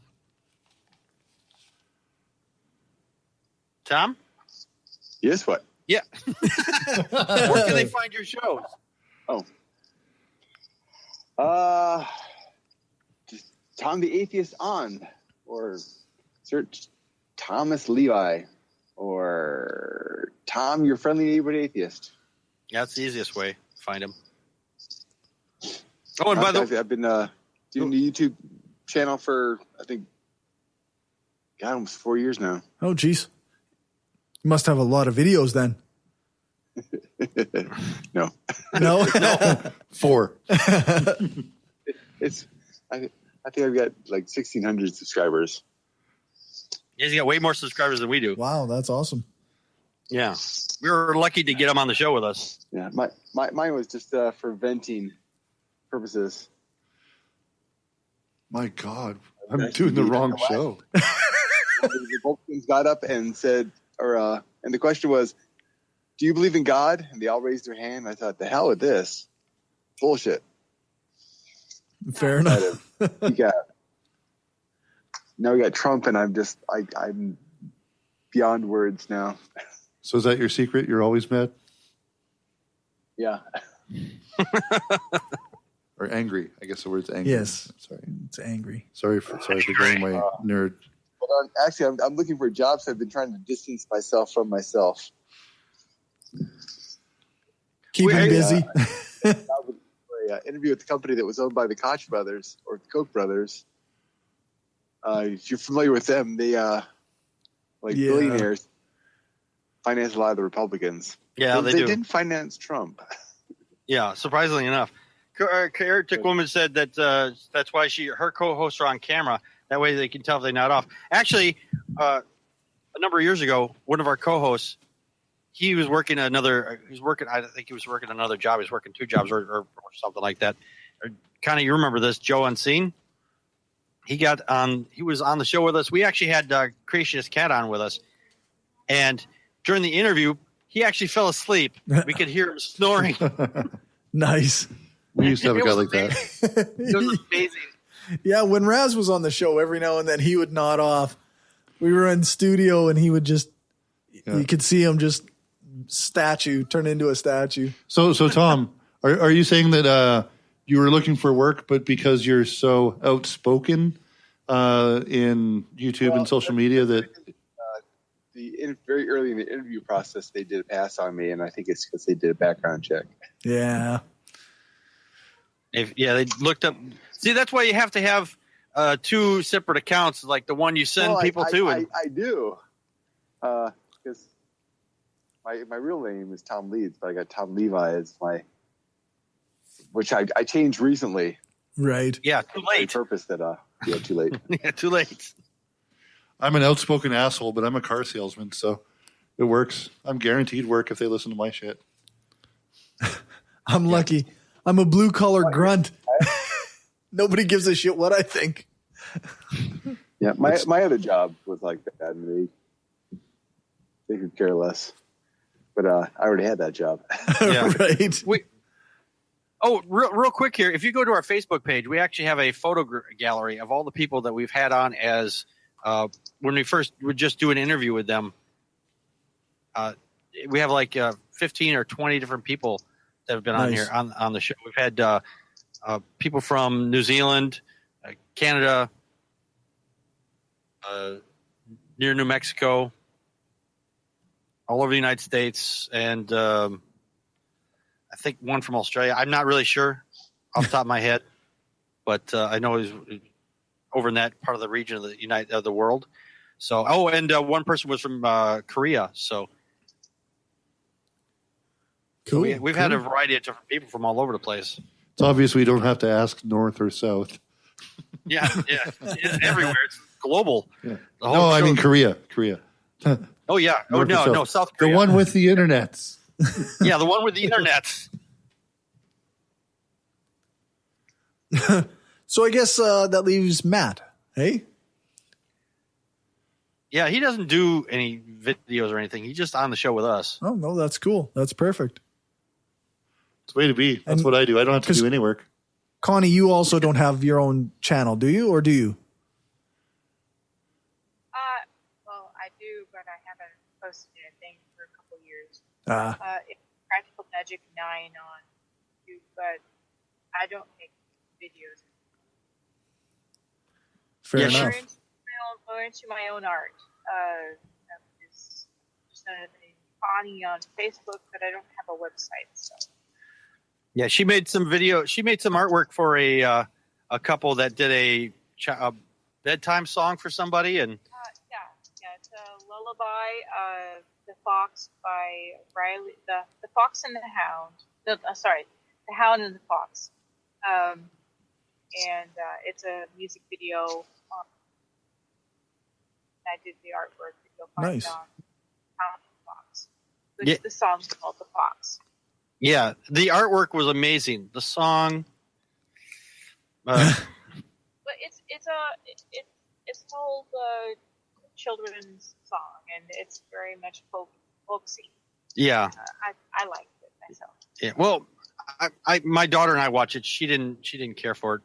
Tom? Yes, what? Yeah. Where can they find your shows? Just Tom the Atheist on, or search Thomas Levi, or Tom, your friendly neighborhood atheist. Yeah, that's the easiest way to find him. Oh, and by the way, I've been doing the YouTube channel for, I think, almost 4 years now. Oh, geez. You must have a lot of videos then. No. No. 4. It's. I think I've got like 1,600 subscribers. He's got way more subscribers than we do. Wow, that's awesome. Yeah, we were lucky to get him on the show with us. Yeah, mine was just for venting purposes. My God, I'm doing the wrong show. The Vulcans got up and said, and the question was, "Do you believe in God?" And they all raised their hand. I thought, "The hell with this bullshit." Fair enough. Now we got Trump, and I'm beyond words now. So is that your secret? You're always mad? Yeah. Or angry. I guess the word's angry. Yes. Sorry. It's angry. Sorry for getting my nerd. But actually, I'm looking for jobs. So I've been trying to distance myself from myself. Keep him busy. An interview with the company that was owned by the Koch brothers or the Koch brothers. If you're familiar with them, they billionaires finance a lot of the Republicans. Yeah, they do. didn't finance Trump. Yeah, surprisingly enough. Arctic Woman said that that's why her co-hosts are on camera. That way they can tell if they're not off. Actually, a number of years ago, one of our co-hosts, he was working I think he was working another job. He was working 2 jobs or something like that. Kind of, you remember this, Joe Unseen? He was on the show with us. We actually had Creationist Cat on with us. And during the interview, he actually fell asleep. We could hear him snoring. Nice. We used to have a guy like that. It was amazing. Yeah, when Raz was on the show, every now and then he would nod off. We were in studio and he would just, you could see him just turn into a statue. So Tom, are you saying that you were looking for work, but because you're so outspoken in YouTube and social media that... very early in the interview process, they did a pass on me, and I think it's because they did a background check. Yeah. They looked up. See, that's why you have to have 2 separate accounts, like the one you send people to. I do, because my real name is Tom Leeds, but I got Tom Levi as which I changed recently. Right. Yeah, too late. On purpose too late. Yeah, too late. I'm an outspoken asshole, but I'm a car salesman, so it works. I'm guaranteed work if they listen to my shit. I'm lucky. I'm a blue-collar grunt. Nobody gives a shit what I think. Yeah, my other job was like that. And they could care less. But I already had that job. Yeah. Right. Real quick here. If you go to our Facebook page, we actually have a photo gallery of all the people that we've had on as when we first would just do an interview with them. We have like 15 or 20 different people that have been on here on the show. We've had people from New Zealand, Canada, near New Mexico, all over the United States, and I think one from Australia. I'm not really sure off the top of my head, but I know he's over in that part of the region of the world. So, and one person was from Korea. So, cool. We've had a variety of different people from all over the place. It's obvious we don't have to ask north or south. Yeah, it's everywhere. It's global. Yeah. No, I mean Korea. Oh yeah. No, South Korea. The one with the internets. Yeah, the one with the internets. So I guess that leaves Matt. Hey? Yeah, he doesn't do any videos or anything. He's just on the show with us. Oh, no, that's cool. That's perfect. It's the way to be. That's what I do. I don't have to do any work. Connie, you also don't have your own channel, do you? Or do you? Well, I do, but I haven't posted anything for a couple years. It's Practical Magic 9 on YouTube, but I don't make videos. Fair enough. We're into my own art. Just under the Connie on Facebook, but I don't have a website. So. Yeah, she made some video. She made some artwork for a couple that did a bedtime song for somebody, and yeah, it's a lullaby Lullaby, The Fox by Riley, the Fox and the Hound. The Hound and the Fox. And it's a music video. I did the artwork. You'll find Nice. on Hound and the Fox. The song's called The Fox. Yeah, the artwork was amazing. The song. But it's an old children's song, and it's very much folksy. Yeah. I liked it myself. Yeah. Well, my daughter and I watched it. She didn't care for it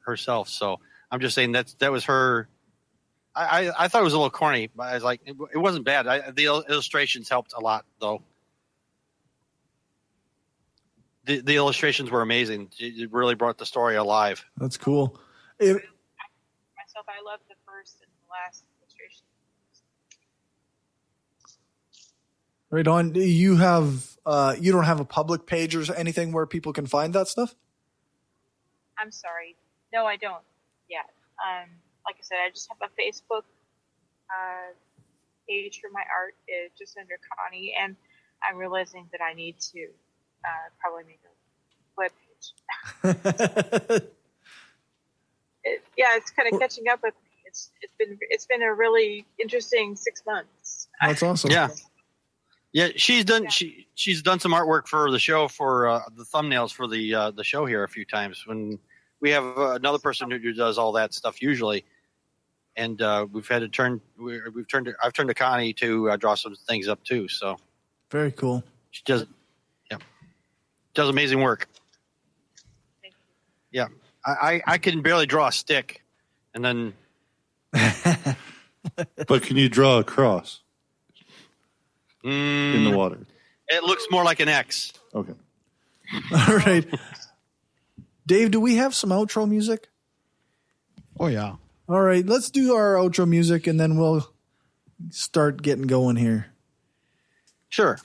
herself. So I'm just saying that was her. I thought it was a little corny, but I was like, it wasn't bad. The illustrations helped a lot, though. The illustrations were amazing. It really brought the story alive. That's cool. I love the first and the last illustration. Right on. You have you don't have a public page or anything where people can find that stuff? I'm sorry. No, I don't yet. Like I said, I just have a Facebook page for my art, just under Connie, and I'm realizing that I need to probably make a web page. It's kind of catching up with me. It's been a really interesting 6 months. That's awesome. Yeah, she's done some artwork for the show, for the thumbnails for the show here a few times. When we have another person who does all that stuff usually, and I've turned to Connie to draw some things up too. So very cool. She does amazing work. Yeah, I can barely draw a stick, and then. But can you draw a cross in the water? It looks more like an X. Okay. All right. Dave, do we have some outro music? Oh, yeah. All right. Let's do our outro music, and then we'll start getting going here. Sure.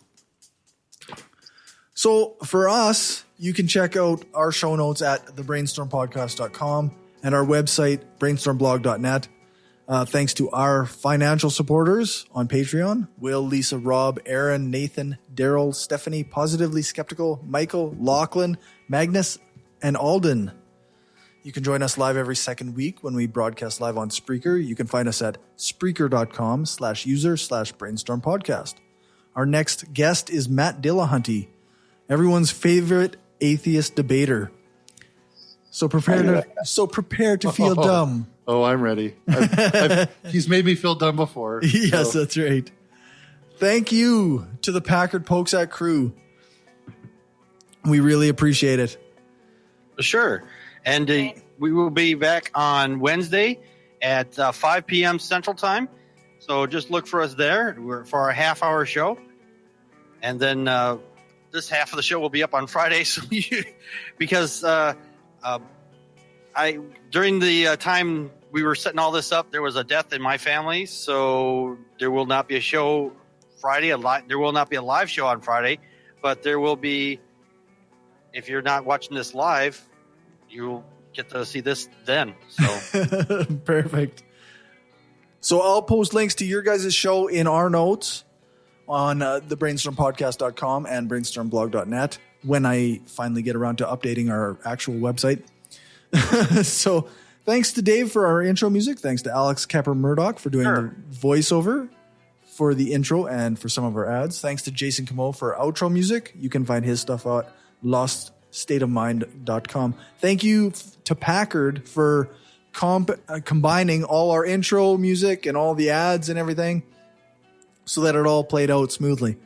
So for us, you can check out our show notes at thebrainstormpodcast.com and our website, brainstormblog.net. Thanks to our financial supporters on Patreon: Will, Lisa, Rob, Aaron, Nathan, Daryl, Stephanie, Positively Skeptical, Michael, Lachlan, Magnus, and Alden. You can join us live every second week when we broadcast live on Spreaker. You can find us at Spreaker.com/user/brainstormpodcast. Our next guest is Matt Dillahunty, everyone's favorite atheist debater. So prepare to feel dumb. Oh, I'm ready. He's made me feel dumb before. Yes, so. That's right. Thank you to the Packard Pokes At crew. We really appreciate it. Sure. And we will be back on Wednesday at 5 p.m. Central Time. So just look for us there for our half-hour show. And then this half of the show will be up on Friday. So because during the time we were setting all this up, there was a death in my family. So there will not be a show Friday. There will not be a live show on Friday. But there will be, if you're not watching this live, you'll get to see this then. So Perfect. So I'll post links to your guys' show in our notes on thebrainstormpodcast.com and brainstormblog.net when I finally get around to updating our actual website. So thanks to Dave for our intro music. Thanks to Alex Kepper-Murdoch for doing the voiceover for the intro and for some of our ads. Thanks to Jason Camo for outro music. You can find his stuff at loststateofmind.com. Thank you to Packard for combining all our intro music and all the ads and everything so that it all played out smoothly.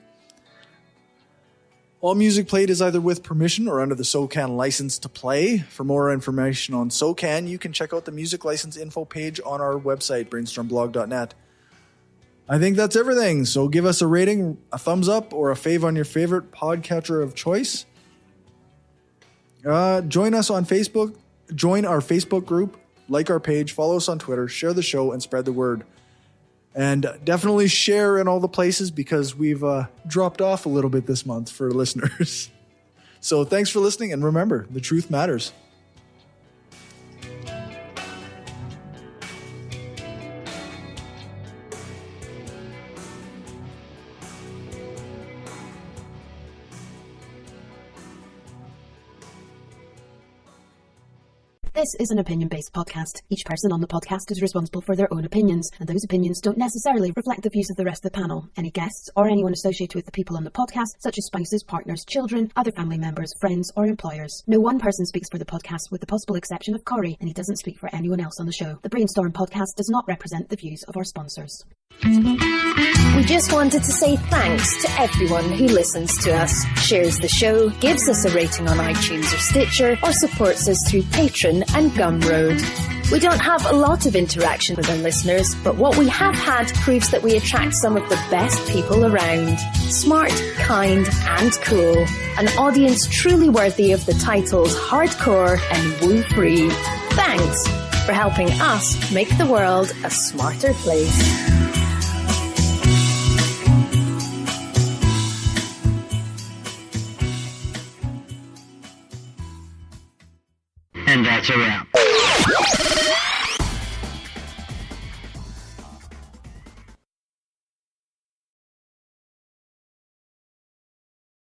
All music played is either with permission or under the SOCAN license to play. For more information on SOCAN, you can check out the music license info page on our website, brainstormblog.net. I think that's everything. So give us a rating, a thumbs up, or a fave on your favorite podcatcher of choice. Join us on Facebook. Join our Facebook group. Like our page. Follow us on Twitter. Share the show and spread the word. And definitely share in all the places because we've dropped off a little bit this month for listeners. So thanks for listening. And remember, the truth matters. This is an opinion-based podcast. Each person on the podcast is responsible for their own opinions, and those opinions don't necessarily reflect the views of the rest of the panel. Any guests or anyone associated with the people on the podcast, such as spouses, partners, children, other family members, friends, or employers. No one person speaks for the podcast with the possible exception of Corey, and he doesn't speak for anyone else on the show. The Brainstorm podcast does not represent the views of our sponsors. We just wanted to say thanks to everyone who listens to us, shares the show, gives us a rating on iTunes or Stitcher, or supports us through Patreon and Gumroad. We don't have a lot of interaction with our listeners, but what we have had proves that we attract some of the best people around. Smart, kind, and cool. An audience truly worthy of the titles hardcore and woo-free. Thanks for helping us make the world a smarter place. And that's a wrap.